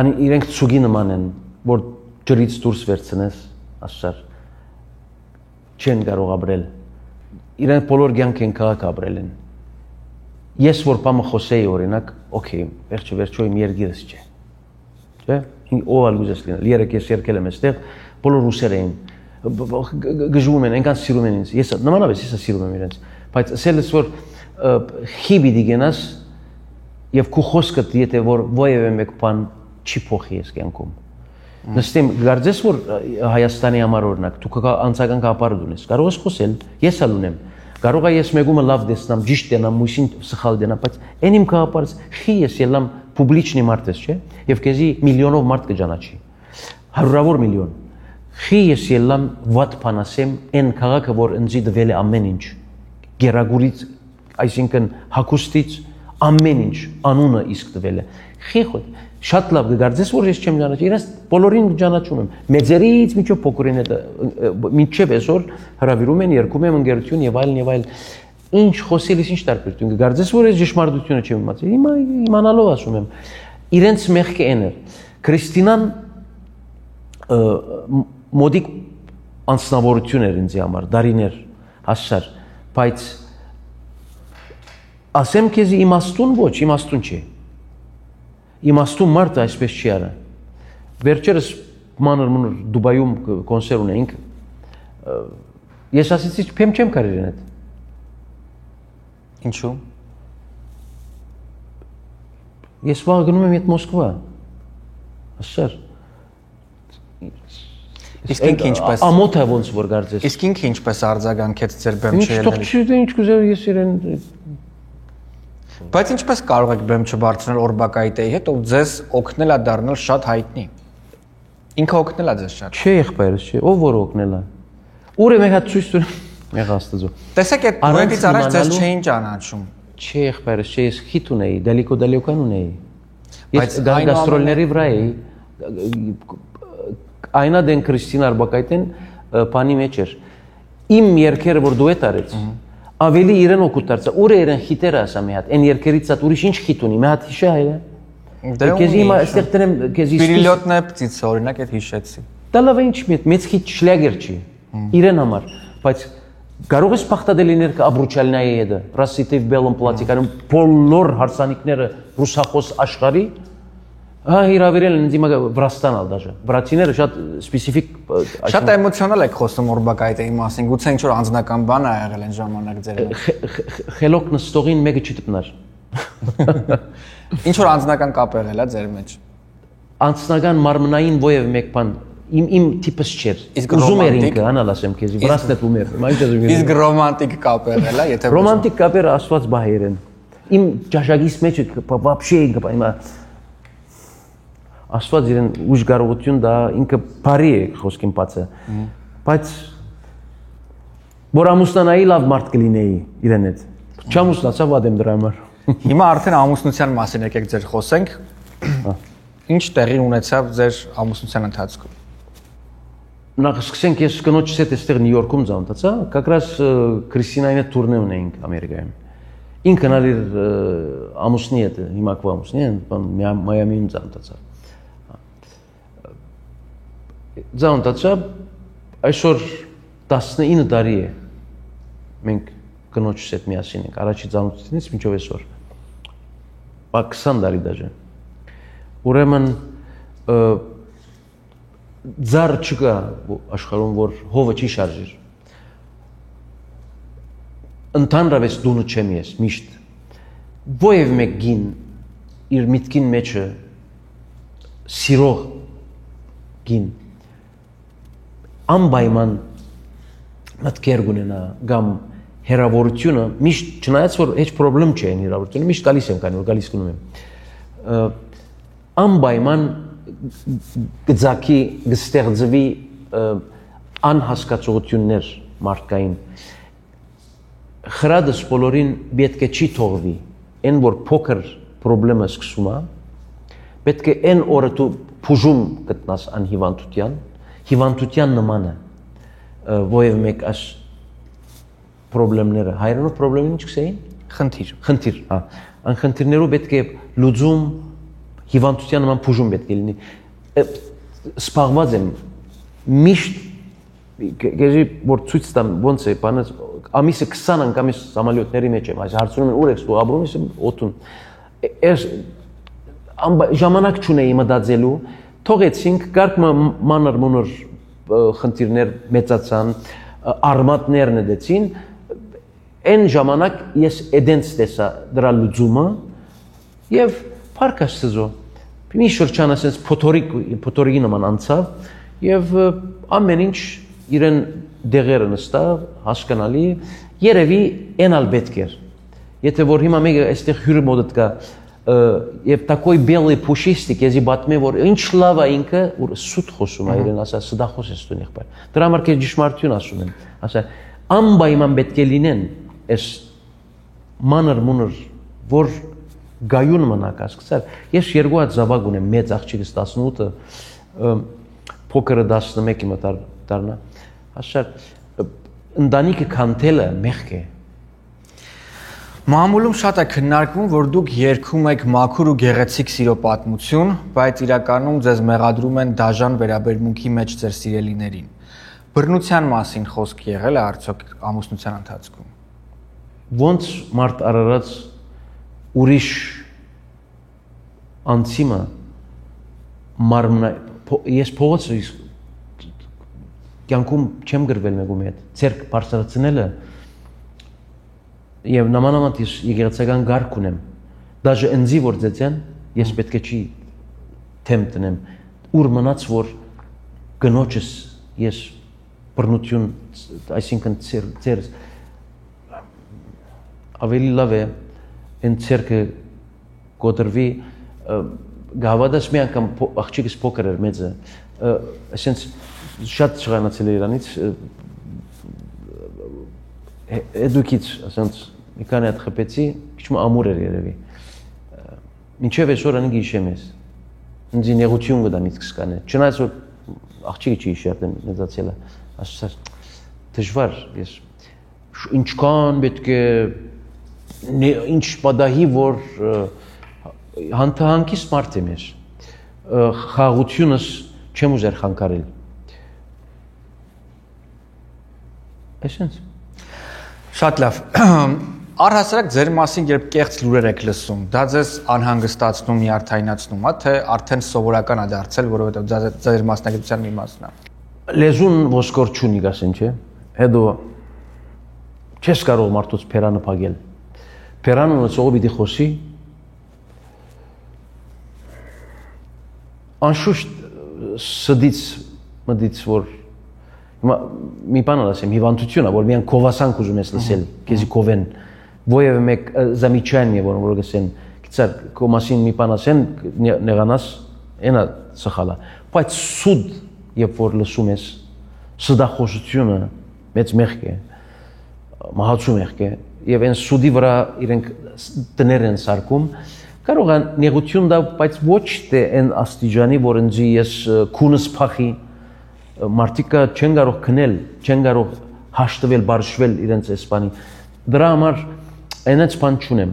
B: Անի իրենք ցուգի նման են, որ ջրից դուրս վերցնես, ասար չեն կարող ապրել։ Իրենք բոլոր կյանք են քաղաք ապրել են։ Ես որ բամը խոսեի օրինակ, օքեյ, վերջը իմ երգիրս չէ։ Չէ՞։ Ով ալուզես լինել։ Երեք ես երգել եմ այստեղ, բոլոր ռուսեր էին։ Գժվում են, այնքան սիրում են ինձ։ Ես նմանապես ես սիրում եմ իրենց, բայց ասելս որ խի պիտի գնաս եւ քու խոսքը եթե որ ովևէ մեկ բան չի փոխի ես կյանքում։ Նստեմ գարձես որ Հայաստանի համար օրինակ դու անցական կապարդ ունես, կարող ես խոսել, ես ալ ունեմ։ Կարող է ես մեկումը լավ դեսնամ, ճիշտ դենամ, մյուսին սխալ դենամ, բայց այն իմ կապարդ խի ես ելամ պուբլիչնի մարդ ես, չէ՞։ Եվ քեզի միլիոնով մարդ կճանաչի։ Հարյուրավոր միլիոն։ Խի ես ելամ վատ բան ասեմ այն քաղաքը, որ ինձ դվել է ամեն ինչ։ Գերագուրից, այսինքն հակոստից ամեն ինչ անունը իսկ տվել է։ Խի խոտ շատ լավ կգարձես որ ես չեմ ճանաչի, իրենց բոլորին ճանաչում եմ։ Մեծերից միջով փոքրին է մինչև այսօր հրավիրում են, երկում եմ ընկերություն եւ այլն եւ այլն։ Ինչ խոսելիս ինչ տարբերություն կգարձես որ ես ճշմարտությունը չեմ իմացել։ Հիմա իմանալով ասում եմ։ Իրենց մեղքը այն է։ Քրիստինան մոդիկ անձնավորություն էր ինձ համար, դարիներ հասար, բայց ասեմ քեզ իմաստուն ոչ, իմաստուն չի։ Իմաստուն մարդը այսպես չի արա։ Վերջերս մանր Դուբայում կոնսերտ ունեինք։ Ես ասեցի չեմ կարել իրեն հետ։
A: Ինչու՞։
B: Ես վաղ գնում եմ այդ Մոսկվա։ Ասար։
A: Իսկ ինքը ինչպես
B: ամոթ է ոնց որ գարձես։
A: Իսկ ինքը ինչպես արձագանքեց ձեր բեմչի ելնելին։
B: Ինչ կուզեր ես իրեն
A: Բայց ինչպես կարող եք բեմչը բարձրացնել Օրբակայիթեի հետ, ով ձեզ օգնել է դառնալ շատ հայտնի։ Ինքը օգնել է ձեզ շատ։
B: Չէ, եղբայրս, չէ, ով որ օգնել է։ Ուր է մեկ հատ ցույց տուր։ Մեկ աստծո։
A: Տեսեք այդ պրոյեկտից առաջ ձեզ չէին ճանաչում։
B: Չէ, եղբայրս, չէ, ես խիտ ունեի, դելիկան ունեի։ Ես գաստրոլների վրա էի։ Այնա դեն Քրիստինա Օրբակայիթեն բանի մեջ էր։ Իմ երկերը որ դու եք արեց։ Ավելի իրեն օգուտ դարձա։ Ուր է իրեն խիտերը ասա մի հատ։ Այն երկերից ցած ուրիշ ինչ խիտ ունի։ Մի հատ հիշա այլ է։ Քեզի հիմա այստեղ դրեմ քեզի
A: Պիրիլյոտն է ծիծը օրինակ այդ հիշեցի։
B: Դա լավ է ինչ մեծ խիտ շլագեր չի։ Իրեն համար, բայց կարող ես փախտadել իներ կաբրուչալնայի հետ։ Ռասիտիվ բելոն պլատիկանում բոլոր հարսանիքները ռուսախոս աշխարհի հիրավիրել ինձ հիմա Վրաստանալ դաժե։ Վրացիները շատ սպეციფიկ
A: շատ էմոցիոնալ եք խոսում Օրբակայիթեի մասին։ Գուցե ինչ որ անձնական բան ա եղել այն ժամանակ ձեր հետ։
B: Խելոք նստողին մեկը չի տպնար։
A: Ինչ որ անձնական կապ եղել է ձեր մեջ։
B: Անձնական մարմնային ովևէ մեկ բան իմ տիպս չէր։ Ուզում էր ինքը անալ ասեմ քեզ Վրաստանում էր։
A: Իսկ ռոմանտիկ կապ եղել է, եթե
B: ռոմանտիկ կապերը աստված բահեր են։ Իմ ճաշակից մեջ вообще ինքը Աստված իրեն ուժ կարողություն դա ինքը բարի է խոսքին բացը բայց որ ամուսնանայի լավ մարդ կլինեի իրեն հետ չամուսնացա վադեմ դրա համար
A: հիմա արդեն ամուսնության մասին եկեք ձեր խոսենք ինչ տեղի ունեցավ ձեր ամուսնության ընթացքում
B: նախ սկսենք ես կնոջս հետ այստեղ Նյու Յորքում ծանոթացա как раз Քրիստինայի հետ տուրնե ունեինք Ամերիկայում ինքն ալ իր ամուսնի հետ հիմա կվա ամուսնի Մայամիում ծանոթացա Ծանոթացա այսօր 19 տարի է մենք կնոջս հետ միասին ենք առաջի ծանոթությունից մինչև այսօր 20 տարի դաժե ուրեմն ձար չկա աշխարհում որ հովը չի շարժիր ընդհանրապես դունը չեմ ես միշտ ովևէ մեկ գին իր միտքին մեջը սիրող գին անպայման մտքեր ունենա կամ հերավորությունը միշտ չնայած որ heç խնդրեմ չէ այն հերավորությունը միշտ գալիս եմ կան որ գալիս գնում եմ անպայման գծակի գստեղծվի անհասկացողություններ մարդկային խրադս բոլորին պետք է չի թողվի այն որ փոքր խնդրեմը սկսում է պետք է այն օրը դու փուժում գտնաս անհիվանդության հիվանդության նման է ովևէ մեկ այս խնդիրները հայերենով խնդիրին ինչ կսեին խնդիր հա այն խնդիրներով պետք է լուծում հիվանդության նման փուժում պետք է լինի սպառված եմ միշտ գեժի որ ցույց տամ ոնց է բանը ամիսը 20 անգամ ես համալյոտների մեջ եմ այս հարցնում են ուր ես դու ապրում ես օտուն ես ժամանակ չունեի մտածելու թողեցինք կարգ մանր մոնոր խնդիրներ մեծացան արմատներն դեցին Այն ժամանակ ես էդենց տեսա դրա լուծումը եւ Փառք Աստծո մի շրջան ասես փոթորիկի նման անցավ եւ ամեն ինչ իրեն դեղերը նստավ, հասկանալի, երևի այնալ պետք էր։ Եթե որ հիմա մեկը այստեղ հյուրը մոդդ կա եւ такой белый пушистик, ես իբատմե որ ինչ լավ է ինքը, որ սուտ խոսում է իրեն, ասա սդախոս է ստուն եղբայր։ Դրա համար կես ճշմարտություն ասում եմ, ասա անպայման պետք է լինեն այս մանր-մունր, որ գայուն մնաք հասկացար։ Ես երկու հատ զավակ ունեմ, մեծ աղջիկս 18-ը, փոքրը 11-ի մոտ դառնա։ Ասա ընտանիքը քանթելը մեղք է։
A: Մամուլում շատ է քննարկվում, որ դուք երգում եք մաքուր ու գեղեցիկ սիրո պատմություն, բայց իրականում ձեզ մեղադրում են դաժան վերաբերմունքի մեջ ձեր սիրելիներին։ Բռնության մասին խոսք եղել է արդյոք ամուսնության ընթացքում։
B: Ոնց մարդ արարած ուրիշ անցիմը մարմնա ես փողոցը կյանքում չեմ գրվել մեկու հետ ցերկ բարձրացնելը եւ նամանավանդ ես եկեղեցական գարկ ունեմ դաժե ընձի որ ձեծեն ես պետք է չի թեմ տնեմ ուր մնաց որ գնոջս ես բռնություն այսինքն ծեր ավելի լավ է այն ցերկը կոտրվի գավադաս մի անգամ աղջիկս փոքր էր մեծը այսինքն շատ չղանացել է իրանից էդուկից ասենց մի քանի հատ խփեցի քիչ ամուր էր երևի մինչև այսօր անի գիշեմ ես ինձ նեղություն կդա միտքս կանե չնայած որ աղջիկը չի իշերտեն մեծացել է ասա դժվար ես ինչքան պետք է ինչ պատահի որ հանդահանքից մարդ եմ ես խաղությունս չեմ ուզեր խանգարել այսինքն
A: Շատ լավ առհասարակ ձեր մասին երբ կեղծ լուրեր եք լսում դա ձեզ անհանգստացնում նյարդայնացնում է թե արդեն սովորական է դարձել որովհետև դա ձեր մասնագիտության մի մասն է
B: լեզուն ոսկոր չունի ասեն չէ հետո չես կարող մարդուց փերանը փակել փերանը ոնցով պիտի խոսի անշուշտ սդից մդից որ մի բան ասեմ հիվանդություն է որ միան կովասանք ուզում ես լսել քեզի կովեն ովևէ մեկ զամիչան է որ գսեն գցար կոմասին մի բան ասեն նեղանաս այնա սխալա բայց սուդ երբ որ լսում ես սդախոսությունը մեծ մեղք է մահացու մեղք է եւ այն սուդի վրա իրենք տներ են սարկում կարող է նեղություն դա բայց ոչ թե այն աստիճանի որ ինձ ես քունս փախի մարդիկը չեն կարող քնել, չեն կարող հաշտվել, բարշվել իրենց այս բանի։ Դրա համար այնպես բան չունեմ։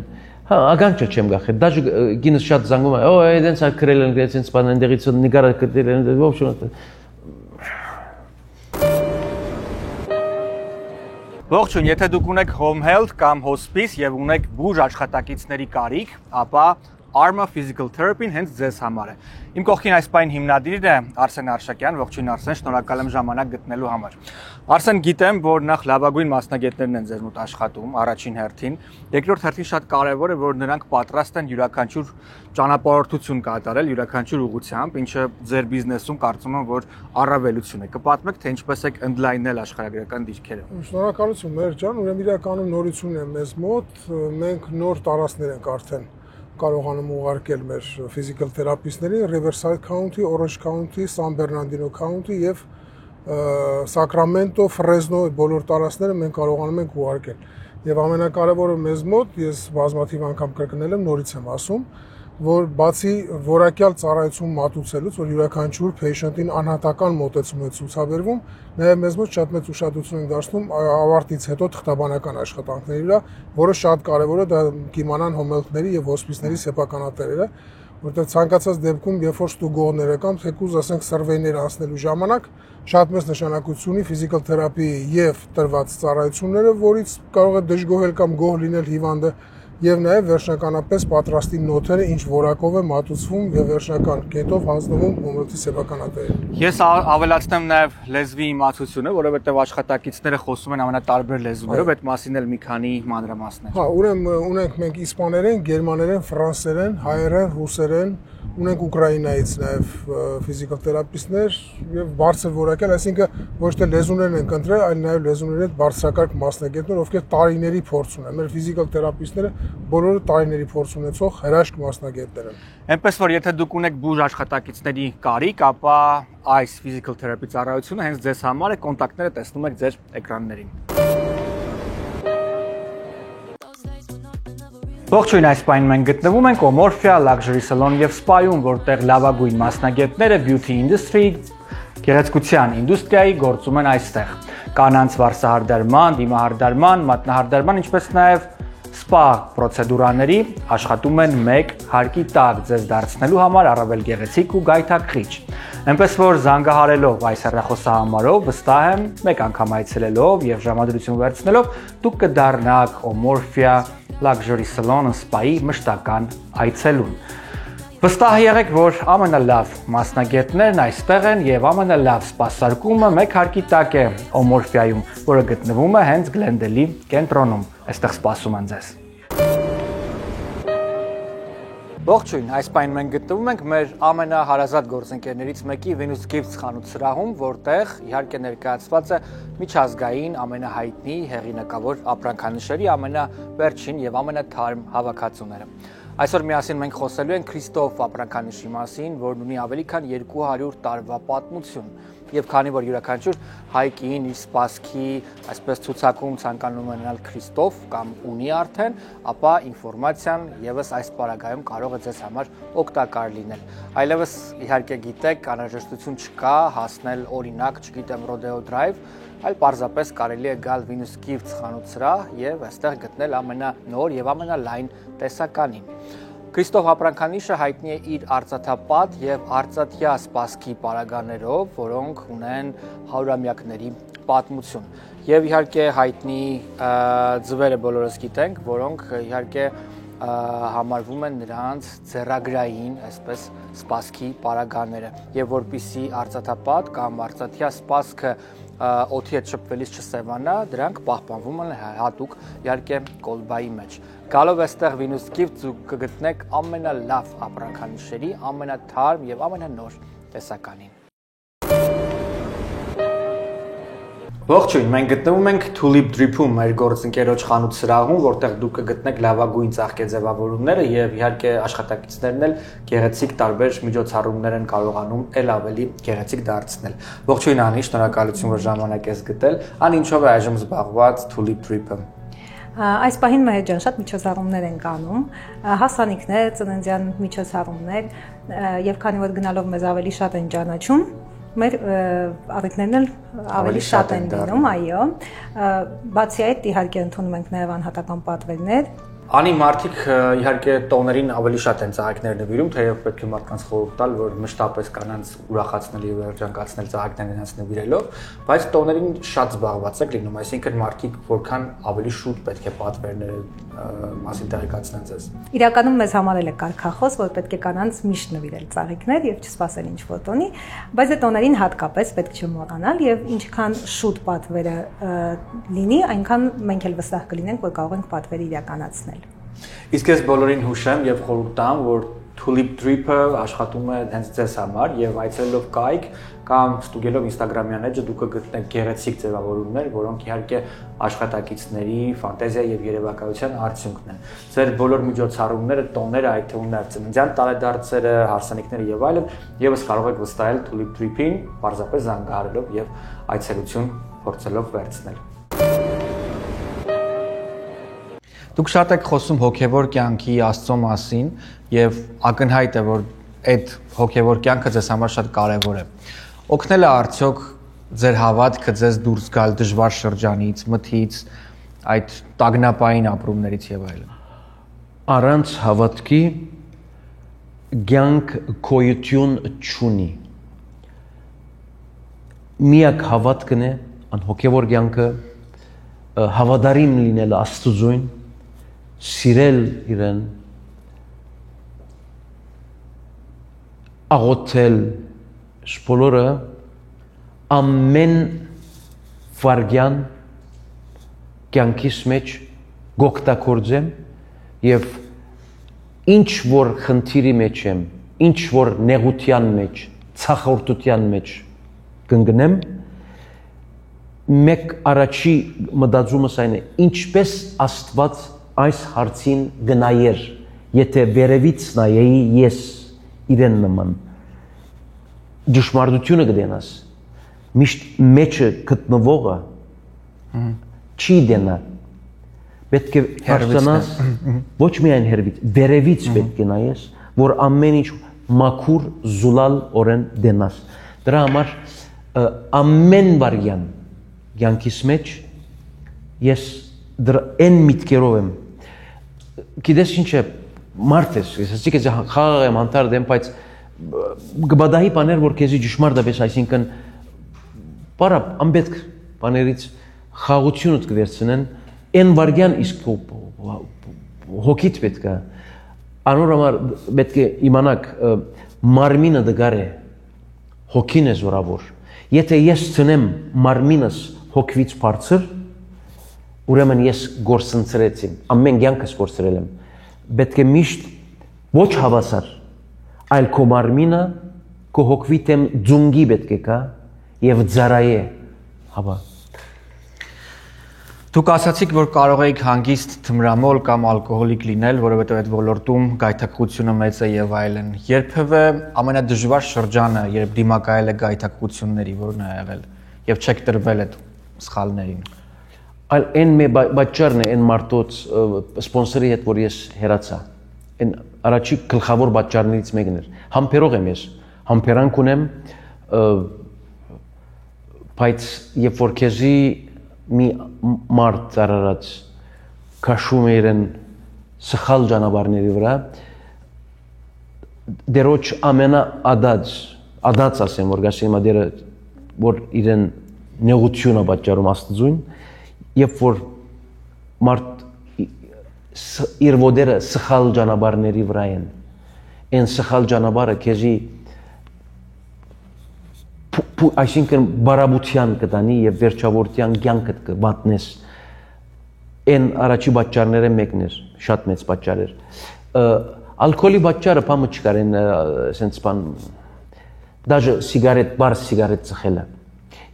B: Հա, ագանչը չեմ գախել։ Դաժե գինս շատ զանգում է։ Օ, այդպես է քրել են, այդպես բան ընդերից նկարը կտել են, ոբշոն։
A: Ողջույն, եթե դուք ունեք home health կամ hospice եւ ունեք բուժ աշխատակիցների կարիք, ապա Arma Physical Therapy-ն հենց ձեզ համար է։ Իմ կողքին այս պայն հիմնադիրն է Արսեն Արշակյան, ողջույն Արսեն, շնորհակալ եմ ժամանակ գտնելու համար։ Արսեն, գիտեմ, որ նախ լավագույն մասնագետներն են ձեզ մոտ աշխատում, առաջին հերթին, երկրորդ հերթին շատ կարևոր է, որ նրանք պատրաստ են յուրաքանչյուր ճանապարհորդություն կատարել յուրաքանչյուր ուղղությամբ, ինչը ձեր բիզնեսում կարծում եմ, որ առավելություն է։ Կպատմեք, թե ինչպես եք ընդլայնել աշխարհագրական դիրքերը։
N: Շնորհակալություն, մեր ջան, ուրեմն իրականում նորություն է մեզ մոտ, մենք նոր տարածքներ ենք արդեն կարողանում ուղարկել մեր physical therapist-ներին Riverside County, Orange County, San Bernardino County եւ Sacramento, Fresno բոլոր տարածքները մենք կարողանում ենք ուղարկել։ Եվ ամենակարևորը մեզ մոտ, ես բազմաթիվ անգամ կրկնել եմ, նորից եմ ասում, որ բացի որակյալ ծառայություն մատուցելուց, որ յուրաքանչյուր patient-ին անհատական մոտեցում է ցուցաբերվում, նաև մեզ մոտ շատ մեծ ուշադրություն ենք դարձնում ավարտից հետո թղթաբանական աշխատանքների վրա, որը շատ կարևոր է, դա կիմանան home health-ների եւ hospice-ների սեփականատերերը, որտեղ ցանկացած դեպքում, երբ որ ստուգողները կամ թեկուզ ասենք survey-ներ անցնելու ժամանակ շատ մեծ նշանակություն ունի physical therapy եւ տրված ծառայությունները, որից կարող է դժգոհել կամ գոհ լինել հիվանդը եւ նաեւ վերջնականապես պատրաստի նոթերը ինչ որակով է մատուցվում եւ վերջնական կետով հանձնվում ոլորտի սեփականատերին։
A: Ես ավելացնեմ նաեւ լեզվի իմացությունը, որովհետեւ աշխատակիցները խոսում են ամենատարբեր լեզուներով, այդ մասին էլ մի քանի մանրամասներ։
N: Հա, ուրեմն ունենք մենք իսպաներեն, գերմաներեն, ֆրանսերեն, հայերեն, ռուսերեն, ունենք Ուկրաինայից նաև ֆիզիկալ թերապիստներ եւ բարձր որակյալ, այսինքն ոչ թե լեզուներն են ընտրել, այլ նաև լեզուների հետ բարձրակարգ մասնագետներ, ովքեր տարիների փորձ ունեն։ Մեր ֆիզիկալ թերապիստները բոլորը տարիների փորձ ունեցող հրաշք մասնագետներ են։
A: Այնպես որ եթե դուք ունեք բուժ աշխատակիցների կարիք, ապա այս physical therapy ծառայությունը հենց ձեզ համար է, կոնտակտները տեսնում եք ձեր էկրաններին։ Ողջույն, այս պահին մենք գտնվում ենք Omorphia Luxury Salon եւ Spa-ում, որտեղ լավագույն մասնագետները beauty industry, գեղեցկության ինդուստրիայի գործում են այստեղ։ Կանանց վարսահարդարման, դիմահարդարման, մատնահարդարման, ինչպես նաեւ սպա պրոցեդուրաների աշխատում են մեկ հարկի տակ ձեզ դարձնելու համար առավել գեղեցիկ ու գայթակղիչ։ Այնպես որ զանգահարելով այս հեռախոսահամարով վստահ եմ մեկ անգամ այցելելով եւ ժամադրություն վերցնելով դուք կդառնաք Omorphia Luxury Salon Spa-ի մշտական այցելուն։ Վստահ եղեք, որ ամենալավ մասնագետներն այստեղ են եւ ամենալավ սպասարկումը մեկ հարկի տակ է Omorphia-ում, որը գտնվում է հենց Glendale-ի կենտրոնում։ Այստեղ սպասում են ձեզ։ Ողջույն, այս պահին մենք գտնվում ենք մեր ամենահարազատ գործընկերներից մեկի Venus Gifts խանութ սրահում, որտեղ իհարկե ներկայացված է միջազգային ամենահայտնի հեղինակավոր ապրանքանշերի ամենավերջին եւ ամենաթարմ հավաքածուները։ Այսօր միասին մենք խոսելու ենք Քրիստոֆ ապրանքանշի մասին, որն ունի ավելի քան 200 տարվա պատմություն։ Եվ քանի որ յուրաքանչյուր հայ կին իր սպասքի, այսպես ցուցակում ցանկանում ունենալ Քրիստոֆ կամ ունի արդեն, ապա ինֆորմացիան եւս այս պարագայում կարող է ձեզ համար օգտակար լինել։ Այլևս իհարկե գիտեք, անհրաժեշտություն չկա հասնել օրինակ, չգիտեմ, Rodeo Drive, այլ պարզապես կարելի է գալ Venus Gifts խանութ սրահ եւ այստեղ գտնել ամենանոր եւ ամենալայն տեսականին։ Քրիստոֆ ապրանքանիշը հայտնի է իր արծաթապատ եւ արծաթյա սպասքի պարագաներով, որոնք ունեն հարյուրամյակների պատմություն։ Եվ իհարկե հայտնի ձվերը բոլորս գիտենք, որոնք իհարկե համարվում են նրանց ձեռագրային, այսպես սպասքի պարագաները, եւ որպիսի արծաթապատ կամ արծաթյա սպասքը օդի հետ շփվելիս չսևանա, դրանք պահպանվում են հատուկ իհարկե կոլբայի մեջ։ Գալով այստեղ Venus Gifts կգտնեք ամենալավ ապրանքանիշերի, ամենաթարմ եւ ամենանոր տեսականին։ Ողջույն, մենք գտնվում ենք Tulip Drip-ում, մեր գործընկերոջ խանութ սրահում, որտեղ դուք կգտնեք լավագույն ծաղկեձևավորումները եւ իհարկե աշխատակիցներն էլ գեղեցիկ տարբեր միջոցառումներ են կարողանում ել ավելի գեղեցիկ դարձնել։ Ողջույն Անի, շնորհակալություն, որ ժամանակ ես գտել։ Ան ինչով է այժմ զբաղված Tulip Drip-ը։
O: Այս պահին մեր ջան շատ միջոցառումներ են կանում, հասանիքներ, ծննդյան միջոցառումներ եւ քանի որ գնալով մեզ ավելի շատ են ճանաչում, մեր առիթներն էլ ավելի շատ են լինում, այո։ Բացի այդ, իհարկե ընդունում ենք նաև անհատական պատվերներ։
A: Անի մարդիկ իհարկե տոներին ավելի շատ են ծաղիկներ նվիրում, թեև պետք է մարդկանց խորհուրդ տալ, որ մշտապես կանանց ուրախացնել եւ երջանկացնել ծաղիկներն իրենց նվիրելով, բայց տոներին շատ զբաղված եք լինում, այսինքն մարդիկ որքան ավելի շուտ պետք է պատվերները մասին տեղեկացնեն ձեզ։
O: Իրականում մեզ համարել է կարգախոս, որ պետք է կանանց միշտ նվիրել ծաղիկներ եւ չսպասել ինչ-որ տոնի, բայց այդ տոներին հատկապես պետք չէ մոռանալ եւ ինչքան շուտ պատվերը լինի, այնքան մենք էլ վստահ կլինենք, որ կարող ենք պատվերը իրականացնել։
A: Իսկ ես բոլորին հուշեմ եւ խորհուրդ տամ, որ Tulip Drip-ը աշխատում է հենց ձեզ համար եւ այցելելով կայք կամ ստուգելով Instagram-յան էջը դուք կգտնեք գեղեցիկ ձևավորումներ, որոնք իհարկե աշխատակիցների ֆանտազիա եւ երևակայության արդյունքն են։ Ձեր բոլոր միջոցառումները, տոները, այդ թվում նաև ծննդյան տարեդարձերը, հարսանիքները եւ այլն, եւս կարող եք վստահել Tulip Drip-ին, պարզապես զանգահարելով եւ այցելություն փորձելով վերցնել։ Դուք շատ եք խոսում հոգևոր կյանքի Աստծո մասին եւ ակնհայտ է, որ այդ հոգևոր կյանքը ձեզ համար շատ կարեւոր է։ Օգնել է արդյոք ձեր հավատքը ձեզ դուրս գալ դժվար շրջանից, մթից, այդ տագնապային ապրումներից եւ այլն։
B: Առանց հավատքի կյանք գոյություն չունի։ Միակ հավատքն է, հոգևոր կյանքը հավատարիմ լինել Աստծուն, սիրել իրեն, աղոթել, բոլորը ամեն վարգյան կյանքիս մեջ գոկտակորձեմ եւ ինչ որ խնդիրի մեջ եմ, ինչ որ նեղության մեջ, ցախորտության մեջ կընկնեմ, մեկ առաջի մտածումս այն է, ինչպես Աստված այս հարցին գնայեր, եթե վերևից նայեի ես իրեն նման, ճշմարտությունը կդենաս, միշտ մեջը գտնվողը չի դենա, պետք է հարցանաս, ոչ միայն հերվից, վերևից պետք է նայես, որ ամեն ինչ մաքուր զուլալ օրեն դենաս։ Դրա համար ամեն վարյան կյանքիս մեջ ես այն միտքերով եմ, գիտես ինչ է, մարդ ես, ասեցիք ես խաղաղ եմ, անտարդ եմ, բայց գբադահի բաներ, որ քեզի ճշմարտապես, այսինքն պարապ անպետք բաներից խաղաղությունդ կվերցնեն, այն վարգյան իսկ հոգիդ պետք է, անոր համար պետք է իմանաք մարմինը դգար է, հոգին է զորավոր, եթե ես ծնեմ մարմինս հոգվից բարձր, ուրեմն ես գործընծրեցիմ, ամեն կյանքս գործրել եմ, պետք է միշտ ոչ հավասար, այլ քո մարմինը քո հոգվիդ եմ ձունգի պետք է կա եւ ծարայե հավա։
A: Դուք ասացիք, որ կարող եք հանգիստ թմրամոլ կամ ալկոհոլիկ լինել, որովհետև այդ ոլորտում գայթակղությունը մեծ է եւ այլն։ Երբևէ ամենադժվար շրջանը, երբ դիմակայել եք գայթակղությունների, որն է եղել եւ չեք տրվել այդ սխալներին։
B: Այլ այն մի բաճարն է այն մարդոց սպոնսորի հետ, որ ես հերացա։ Այն առաջի գլխավոր բաճարներից մեկն էր։ Համբերող եմ ես, համբերանք ունեմ, բայց երբ որ քեզի մի մարդ ծարարած քաշում է իրեն սխալ ճանապարհների վրա, դերոջ ամենաադած ասեմ, որ գասի հիմա դերը, որ իրեն նեղությունը պատճառում Աստծուն, երբ որ մարդ իր ոտերը սխալ ճանապարհների վրա են, այն սխալ ճանապարհը քեզի այսինքն բարաբության կտանի եւ վերջավորության կյանքդ կվատնես, այն առաջի պատճառները մեկն էր, շատ մեծ պատճառ էր։ Ալկոհոլի պատճառը բամը չկար, այն ասենց բան, դաժե սիգարետ, բար սիգարետ ծխելը։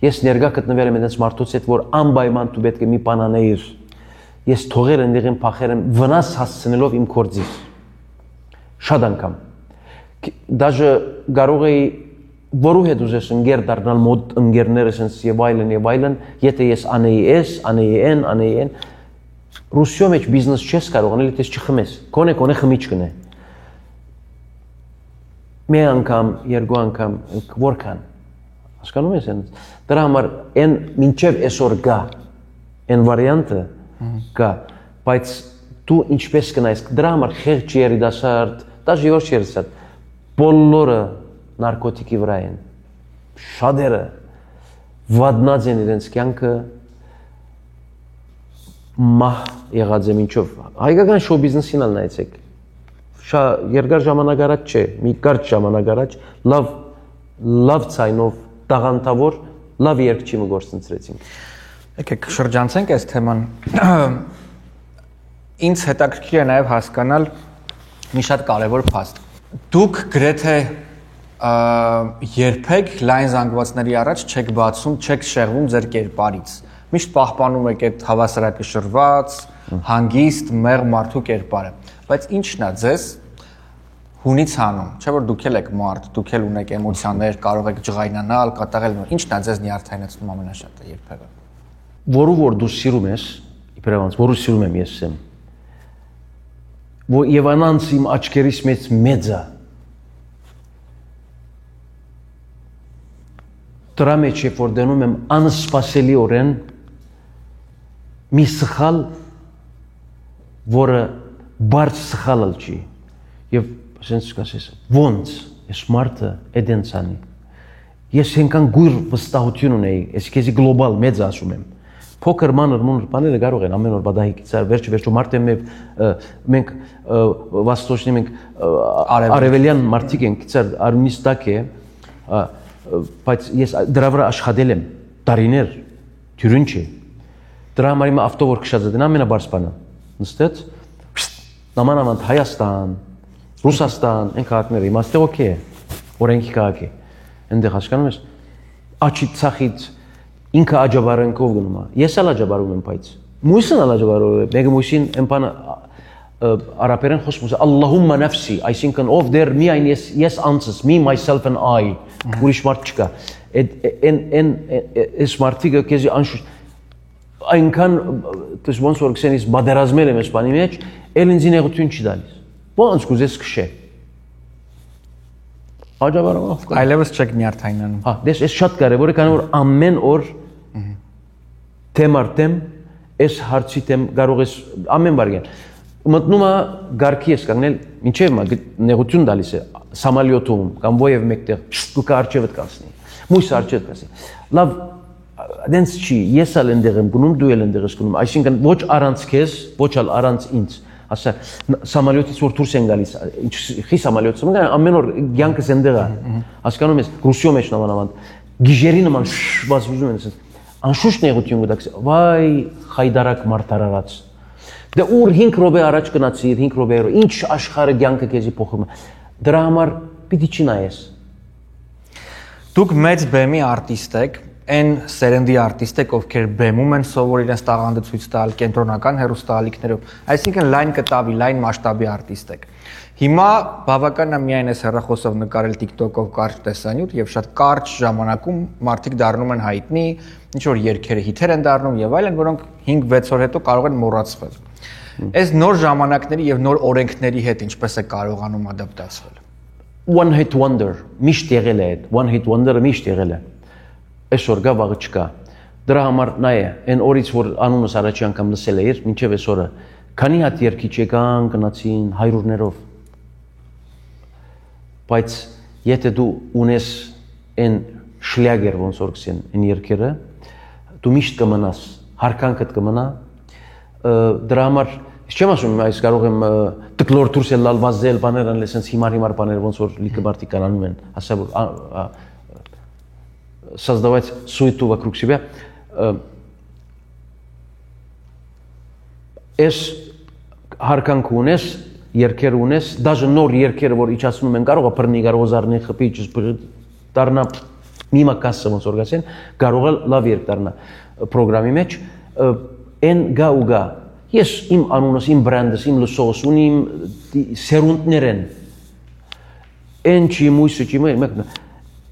B: Ես ներկա գտնվել եմ այնպես մարդուց հետ, որ անպայման դու պետք է մի բան անեիր։ Ես թողեր ընդեղին փախեր եմ վնաս հասցնելով իմ կորձից։ Շատ անգամ։ Դաժե կարող էի որու հետ ուզես ընկեր դառնալ մոտ ընկերներ ասենց եւ այլն, եթե ես անեի այն, Ռուսիո մեջ բիզնես չես կարող անել, եթե չխմես։ Կոնե խմիչքն է։ Մի անգամ, երկու անգամ, որքան։ Հասկանում ես այն։ Դրա համար այն մինչև այսօր գա, այն վարիանտը գա, բայց դու ինչպես կնայես, դրա համար խեղճ երիտասարդ, դաժե ոչ երիտասարդ, բոլորը նարկոտիկի վրա են, շատերը վատնած են իրենց կյանքը մահ եղած եմ ինչով, հայկական շոու բիզնեսին ալ նայեցեք, երկար ժամանակ առաջ չէ, մի կարճ ժամանակ առաջ, լավ ցայնով, տաղանդավոր, լավ երգչի մը գործընծրեցինք։
A: Եկեք շրջանցենք այս թեման, ինձ հետաքրքիր է նաև հասկանալ մի շատ կարևոր փաստ։ Դուք գրեթե երբեք լայն զանգվածների առաջ չեք բացում, չեք շեղվում ձեր կերպարից։ Միշտ պահպանում եք այդ հավասարակշռված, հանգիստ, մեղ մարդու կերպարը։ Բայց ի՞նչն է ձեզ հունից հանում, չէ՞ որ դուք եք մարդ, դուք ունեք էմոցիաներ, կարող եք ջղայնանալ, կատաղել, ի՞նչն է ձեզ նյարդայնացնում ամենաշատը երբևէ։
B: Որու որ դու սիրում ես, իբրևանց, որու սիրում եմ ես եմ, որ եւ անանց իմ աչքերից մեծ է, դրա մեջ երբ որ դնում եմ անսպասելիորեն մի սխալ, որը բարդ սխալալ չի, եւ ասենց կասես, ոնց ես մարդը էդենց անի։ Ես հենքան գույր վստահություն ունեի, ես քեզի գլոբալ մեծ ասում եմ, փոքր մանր բաները կարող են ամեն օր բադահիկից վերջը մարտը մենք վաստոչնի մենք արևելյան մարտիկ ենք ցար արմիստակ է բայց ես դրա վրա աշխատել եմ տարիներ թյուրին չի դրա համար իմ ավտովոր քշած դեն ամենաբարձ բանը նստեց նամանավանդ Հայաստան Ռուսաստան այն քաղաքները իմաստը օքեյ է օրենքի քաղաք է այնտեղ հասկանում ես աչի ցախից ինքը աջաբարանքով գնում է ես էլ աջաբարում եմ բայց մույսն էլ աջաբարում է մեկը մույսին այն բանը արաբերեն խոսում է Ալլահումմա նաֆսի այսինքն ով դեր միայն ես անցս me myself and I ուրիշ մարդ չկա այն այս մարդիկը քեզի անշուշտ այնքան դες ոնց որ քսենից բادرազմել եմ այս բանի մեջ էլ ինձ ինեղություն չի տալիս ոնց կուզես քշե աջաբարով
A: այլևս չեք նյարդայնանում
B: հա դες այս շատ կարևոր է քանի որ ամեն օր թեմարտեմ այս հարցի թեմ կարող ես ամեն բարգեն մտնում է գարքի ես կանգնել ինչեւ նեղություն տալիս է սամալյոտում կամ ովև մեկտեղ դուք արջևդ կասնի մույս արջևդ կասնի լավ դենց չի ես ալ ընդեղ եմ գնում դու էլ ընդեղ ես գնում այսինքն ոչ առանց քեզ ոչ ալ առանց ինձ ասա սամալյոտից որ դուրս են գալիս ինչ խի սամալյոտից ամեն օր ցանկս ընդեղ է հասկանում ես ռուսիո մեջ նմանավանդ գիժերի նման բաց ուզում են ասես անշուշտ նեղություն գտակս վայ խայդարակ մարտարարած դե ուր 5 րոպե առաջ գնացիր 5 րոպե ինչ աշխարհը ցանկը քեզի փոխում դրա համար պիտի չնայես
A: դուք մեծ բեմի արտիստ եք այն սերնդի արտիստ եք ովքեր բեմում են սովոր իրենց տաղանդը ցույց տալ կենտրոնական հեռուստաալիքներով այսինքն լայն կտավի լայն մասշտաբի արտիստ եք հիմա բավականն է միայն այս հեռախոսով նկարել TikTok-ով կարճ տեսանյութ եւ շատ կարճ ժամանակում մարդիկ դառնում են հայտնի ինչ որ երգերը հիթեր են դառնում եւ այլն որոնք 5-6 օր հետո կարող են մոռացվել այս նոր ժամանակների եւ նոր օրենքների հետ ինչպես է կարողանում ադապտացվել
B: one hit wonder միշտ եղել է one hit wonder-ը միշտ եղել է այսօր գա վաղը չկա դրա համար նա է այն օրից որ անունս առաջի անգամ լսել էիր մինչև այսօրը քանի հատ երգիչ եկան գնացին հայրուրներով բայց եթե դու ունես այն շլյագեր ոնց որ կսեն այն երգերը դու միշտ կմնաս հարկանքդ կմնա դրա համար չեմ ասում այս կարող եմ տկլոր դուրս էլ լալ վազել բաներ անել sense հիմար բաներ ոնց որ լիքը բարտի կանանում են ասա որ создавать суету вокруг себя эс հարկանք ունես երկեր ունես даже նոր երկերը որ իջացնում են կարող է բռնի կարող զառնի խփի դառնա մի մակասը ոնց որ գասեն կարող է լավ երկ դառնա ծրագրամի մեջ են գա ես իմ անունս իմ բրենդս իմ լսողս ունիմ սերունդներ են են չի մույսը չի մեկն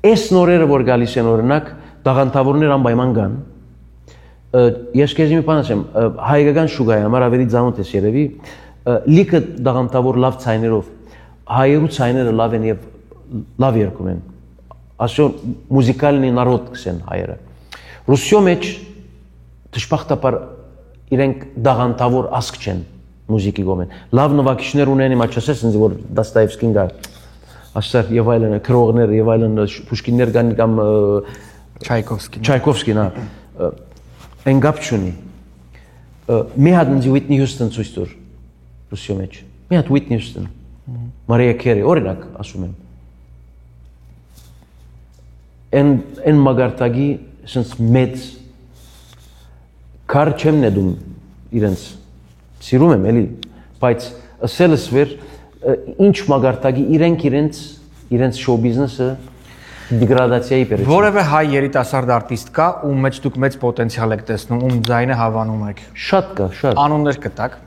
B: այս նորերը որ գալիս են օրինակ տաղանդավորներ անպայման կան ես քեզ մի բան ասեմ հայկական շուգայի համար ավելի ծանոթ ես երևի լիքը տաղանդավոր լավ ցայներով հայերու ցայները լավ են եւ լավ երգում են ասո մուզիկալնի նարոդ կսեն հայերը ռուսիո մեջ դժբախտաբար իրենք տաղանդավոր ասկ չեն մուզիկի գոմեն լավ նվագիչներ ունեն իմ աչասես ինձ որ դաստայևսկին գա ասար եւ այլն քրողներ եւ այլն Պուշկիններ կան կամ Չայկովսկին հա այն գապ չունի մի հատ ինձ Whitney Houston ցույց տուր ռուսիո մեջ մի հատ Whitney Houston Mariah Carey օրինակ ասում եմ այն մագարտագի sense մեծ քար չեմ նետում իրենց սիրում եմ էլի բայց ասելս վեր ինչ մագարտագի իրենց շոու բիզնեսը դեգրադացիայի պերիոդ
A: որևէ հայ երիտասարդ արտիստ կա ում մեջ դուք մեծ պոտենցիալ եք տեսնում ում ձայնը հավանում եք
B: շատ կա շատ
A: անուններ կտակ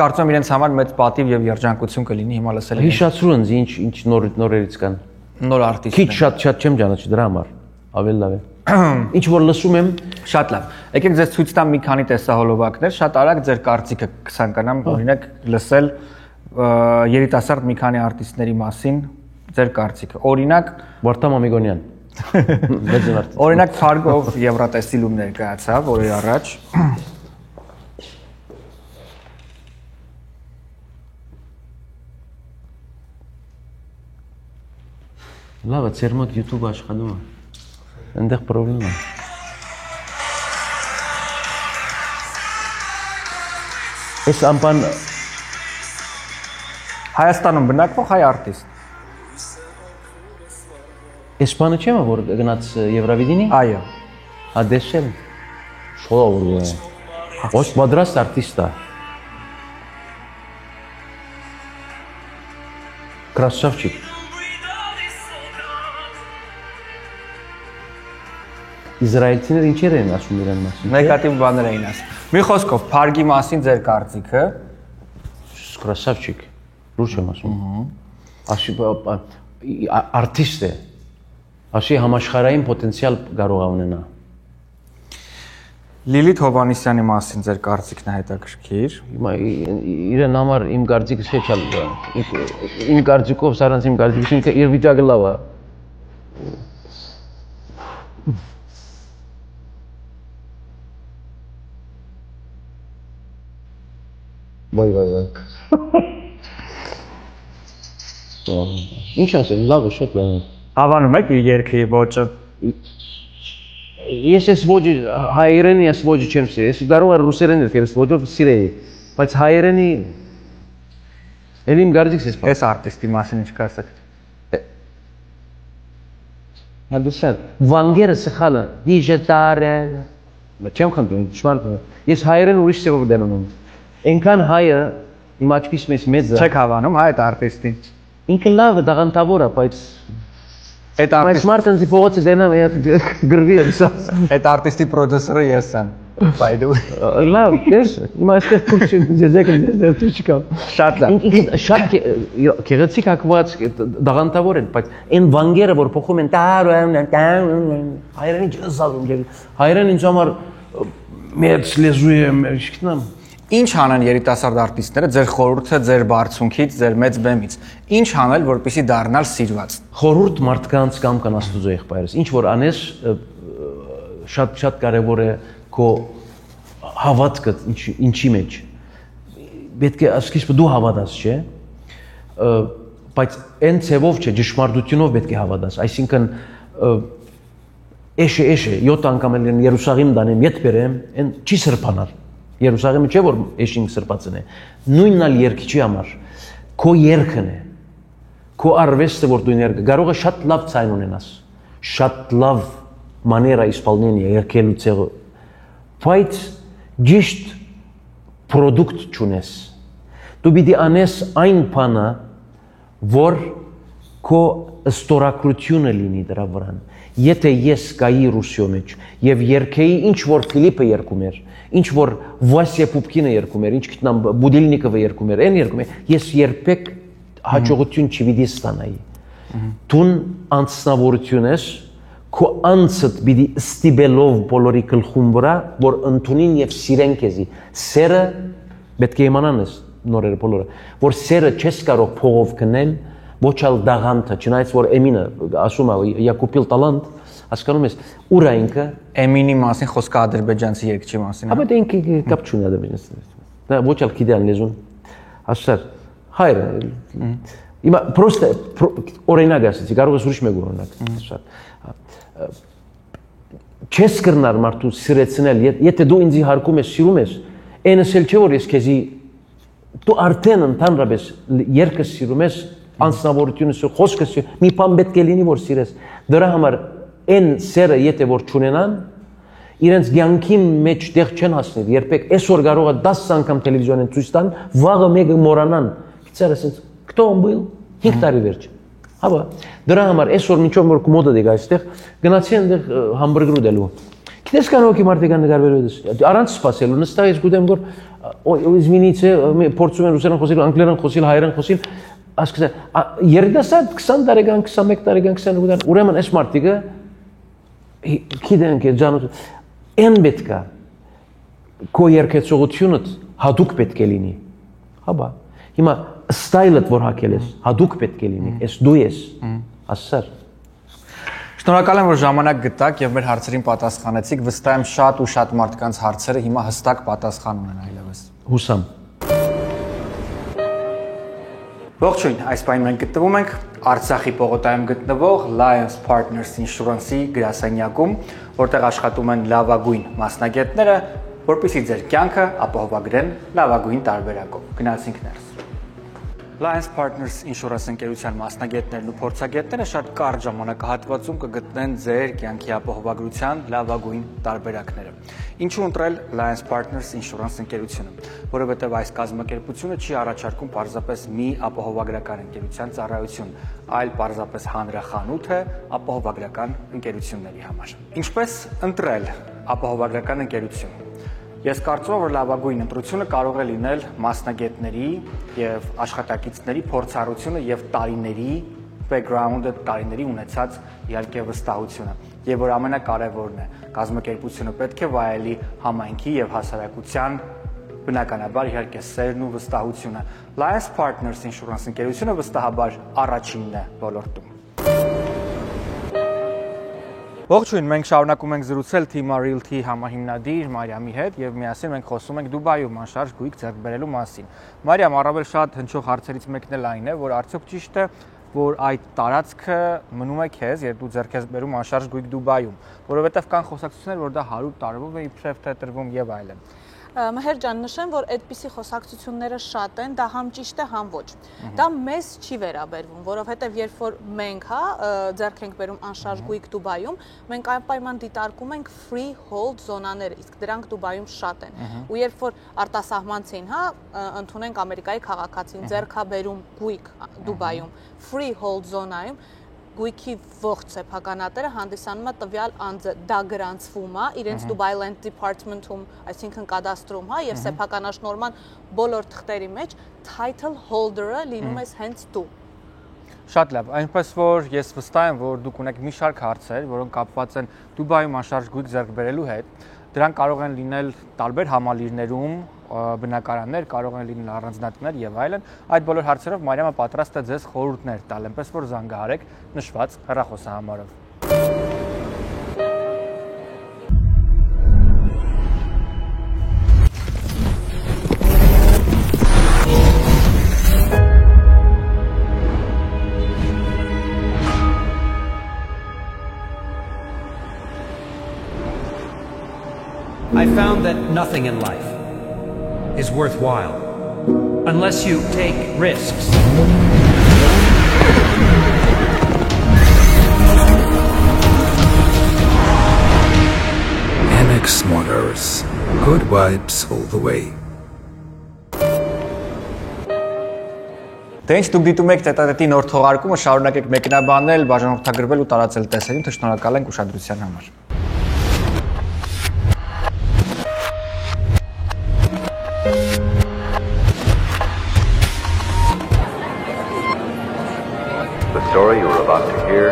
A: կարծում եմ իրենց համար մեծ պատիվ եւ երջանկություն կլինի հիմա լսել եք
B: հիշացրու ինձ ինչ նորերից կան
A: նոր արտիստներ
B: քիչ շատ չեմ ճանաչի դրա համար ավելի լավ է ինչ որ լսում եմ
A: շատ լավ եկեք ձեզ ցույց տամ մի քանի տեսահոլովակներ շատ արագ ձեր կարծիքը կցանկանամ օրինակ լսել երիտասարդ մի քանի արտիստների մասին ձեր կարծիքը օրինակ
B: Վարդան Մամիկոնյան
A: օրինակ Fargo-ով Եվրատեսիլում ներկայացավ օրեր առաջ
B: լավ է ծեր մոտ YouTube աշխատում է այնտեղ պրոբլեմ է Այս ամբան
A: Հայաստանում բնակվող հայ արտիստ։
B: Այս բանը չէ՞ որ գնաց Եվրովիդենի։
A: Այո։
B: Ադեսել։ Շոու։ Ոչ պատրաստ արտիստ է։ Красавчик։ Իսրայելցիները ինչեր են ասում իրան մասին։
A: Նեգատիվ բաներ էին ասում։ Մի խոսքով, Փարգի մասին ձեր կարծիքը։
B: Красавчик։ Լուրջ եմ ասում։ Աշի արտիստ է։ Աշի համաշխարհային պոտենցիալ կարող է ունենա։
A: Լիլիթ Հովանեսյանի մասին ձեր կարծիքն է հետաքրքիր։
B: Իրեն համար իմ կարծիքը չէ, իմ կարծիքով սրանց իմ կարծիքին իր վիճակը լավ է։ Վայ։ Ինչ ասեմ, լավ է, շատ լավ է։
A: Հավանում եք իր երգի ոճը։
B: Ես այս ոճը հայերենի այս ոճը չեմ սիրել։ Ես կարող եմ ռուսերեն երգել, այս ոճով սիրեի, բայց հայերենի էլ իմ գարձիկս էս։
A: Այս արտիստի մասին ինչ կասեք։
B: Հանդուսան, վանգերը սխալը, դիժետարը։ Չեմ խնդրում, ճշմարիտ։ Ես հայերեն ուրիշ ծավալ դեմ ունեմ։ Այնքան հայը իմ աչքիս մեծ է։
A: Չեք հավանում հայ այդ արտիստին։
B: Ինքը լավ է, դաղանտավոր է, բայց
A: այդ արտիստ
B: Մարտինի փողոցը դենա գրվի է սա։
A: Այդ արտիստի պրոդյուսերը ես եմ։ Բայդու։
B: Լավ, ես հիմա այստեղ քուրչի ձեզեկը դուչկա։
A: Շատ լավ։
B: Ինքը շատ գեղեցիկ հակված դաղանտավոր են, բայց այն վանգերը որ փոխում են հայերենի ջազում, հայերեն ինձ համար մեծ լեզու է, ինչքան
A: Ինչ անեն երիտասարդ արտիստները ձեր խորհուրդը ձեր բարձունքից, ձեր մեծ բեմից։ Ինչ անել, որպեսզի դառնալ սիրված։
B: Խորհուրդ մարդկանց կամ կան Աստուծո եղբայրս։ Ինչ որ անես շատ կարևոր է քո հավատքը ինչի մեջ։ Պետք է սկիզբը դու հավատաս, չէ՞։ Բայց այն ցևով չէ, ճշմարտությունով պետք է հավատաս։ Այսինքն էշե 7 անգամ էլ Երուսաղեմ դանեմ, ետ բերեմ, այն չի սրբանալ։ Երուսաղեմը չէ որ էշինք սրբացն է։ Նույնն ալ երկիչի համար քո երկն է։ Քո արվեստը որ դու ներկա կարող է շատ լավ ցայն ունենաս։ Շատ լավ մաներա իսպալնենիա երկելու ցեղը։ Բայց ճիշտ պրոդուկտ չունես։ Դու պիտի անես այն բանը, որ քո ստորակրությունը լինի դրա վրան։ Եթե ես գայի Ռուսիո մեջ եւ երկեի ինչ որ Ֆիլիպը երկում էր, ինչ որ Վասիա Պուպկինը երկում էր, ինչ գտնամ Բուդիլնիկովը երկում էր, այն երկում էր, ես երբեք հաջողություն չպիտի ստանայի։ Դուն անձնավորություն ես, քո անձդ պիտի ստիբելով բոլորի գլխում վրա, որ ընդունին եւ սիրեն քեզի։ Սերը պետք է իմանան ես նորերը բոլորը, որ սերը չես կարող փողով գնել, ոչ ալ դաղանթը, չնայած որ Էմինը ասում է Յակոբիլ տալանտ, հասկանում ես, ուր է ինքը
A: Էմինի մասին խոսքը ադրբեջանցի երգչի մասին։
B: Ապա դա ինքը կապ չունի ադրբեջանցի։ Դա ոչ ալ գիտեն լեզուն։ Ասար, հայր։ Հիմա պրոստը օրինակ ասեցի, կարող ես ուրիշ մեկ օրինակ ասալ։ Չես կրնար մարդու սիրեցնել, եթե դու ինձ հարկում ես, սիրում ես, այնս էլ չէ որ ես քեզի դու արդեն ընդհանրապես երկը սիրում ես, անձնավորությունը խոսքս մի բան պետք է լինի որ սիրես։ Դրա համար այն սերը եթե որ չունենան, իրենց ցանկի մեջ տեղ չեն հասնել, երբեք այսօր կարող է 10 անգամ տելևիզիոն ցույց տան, վաղը մեկը մոռանան։ Գիտես ասես, кто он был? 5 տարի վերջ։ Հաբա, դրա համար այսօր միջով որ մոդա դե այստեղ գնացի այնտեղ համբուրգեր ուտելու։ Գիտես կան ոքի մարդիկան նկարվելու դες։ Առանց սպասելու, նստած ես գուտեմ որ извините, փորձում են ռուսերեն խոսել, անգլերեն խոսել, հայերեն խոսել, ասկսա երիտասարդ 20 տարեկան, 21 տարեկան, 22 տարեկան, ուրեմն այս մարդիկը գիտեն કે ջանոց են պետքա քո երկեցողությունը հատուկ պետք է լինի։ Հաբա, հիմա ստայլդ որ հակել ես, հատուկ պետք է լինի, ես դու ես, ասար։
A: Շնորհակալ եմ որ ժամանակ գտաք եւ մեր հարցերին պատասխանեցիք, վստահ եմ շատ ու շատ մարդկանց հարցերը հիմա հստակ պատասխան ունեն այլևս։
B: Հուսամ։
A: Ողջույն, այս պահին մենք գտնվում ենք Արցախի պողոտայում գտնվող Lions Partners Insurance-ի գրասենյակում, որտեղ աշխատում են լավագույն մասնագետները որպեսզի ձեր կյանքը ապահովագրեն լավագույն տարբերակով։ Գնացինք ներս։ Alliance Partners Insurance ընկերության մասնագետներն ու փորձագետները շատ կարճ ժամանակահատվածում կգտնեն ձեր կյանքի ապահովագրության լավագույն տարբերակները։ Ինչու ընտրել Alliance Partners Insurance ընկերությունը, որովհետև այս կազմակերպությունը չի առաջարկում պարզապես մի ապահովագրական ընկերության ծառայություն, այլ պարզապես հանրախանութ է ապահովագրական ընկերությունների համար։ Ինչպես ընտրել ապահովագրական ընկերություն։ Ես կարծում եմ, որ լավագույն ընտրությունը կարող է լինել մասնագետների եւ աշխատակիցների փորձառությունը եւ տարիների background-ը, տարիների ունեցած իհարկե վստահությունը, եւ որ ամենակարևորն է, կազմակերպությունը պետք է վայելի համայնքի եւ հասարակության բնականաբար իհարկե սերն ու վստահությունը։ Alliance Partners Insurance ընկերությունը վստահաբար առաջինն է ոլորտում։ Ողջույն, մենք շարունակում ենք զրուցել Thema Realty համահիմնադիր Մարիամի հետ եւ միասին մենք խոսում ենք Դուբայում անշարժ գույք ձեռք բերելու մասին։ Մարիամ, առավել շատ հնչող հարցերից մեկն էլ այն է, որ արդյոք ճիշտ է, որ այդ տարածքը մնում է քեզ, երբ դու ձեռք ես բերում անշարժ գույք Դուբայում, որովհետեւ կան խոսակցություններ, որ դա 100 տարվով է իբրև թե տրվում եւ այլն։
K: Մհեր ջան, նշեմ, որ այդպիսի խոսակցությունները շատ են, դա համ ճիշտ է, համ ոչ։ Դա մեզ չի վերաբերվում, որովհետև երբ որ մենք, ձեռք ենք բերում անշարժ գույք Դուբայում, մենք անպայման դիտարկում ենք free hold զոնաները, իսկ դրանք Դուբայում շատ են։ Ու երբ որ արտասահմանցին, ընդունենք Ամերիկայի քաղաքացին, ձեռք է բերում գույք Դուբայում, free hold զոնայում, գույքի ողջ սեփականատերը հանդիսանում է տվյալ անձը, դա գրանցվում է իրենց Dubai Land Department-ում, այսինքն կադաստրում, եւ սեփականաշնորհման բոլոր թղթերի մեջ title holder-ը լինում ես հենց դու։
A: Շատ լավ, այնպես որ ես վստահ եմ, որ դուք ունեք մի շարք հարցեր, որոնք կապված են Դուբայում անշարժ գույք ձեռք բերելու հետ։ Դրանք կարող են լինել տարբեր համալիրներում, բնակարաններ, կարող են լինել առանձնատներ եւ այլն։ Այդ բոլոր հարցերով Մարիամը պատրաստ է ձեզ խորհուրդներ տալ, այնպես որ զանգահարեք նշված հեռախոսահամարով։
P: I found that nothing in life is worthwhile unless you take risks.
Q: MX Motors. Good vibes all the way.
A: Դե ինչ դուք դիտում եք տետատետի նոր թողարկումը, շարունակեք մեկնաբանել, բաժանորդագրվել ու տարածել տեսերին, շնորհակալ ենք ուշադրության համար։
J: The story you're about to hear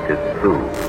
J: is true.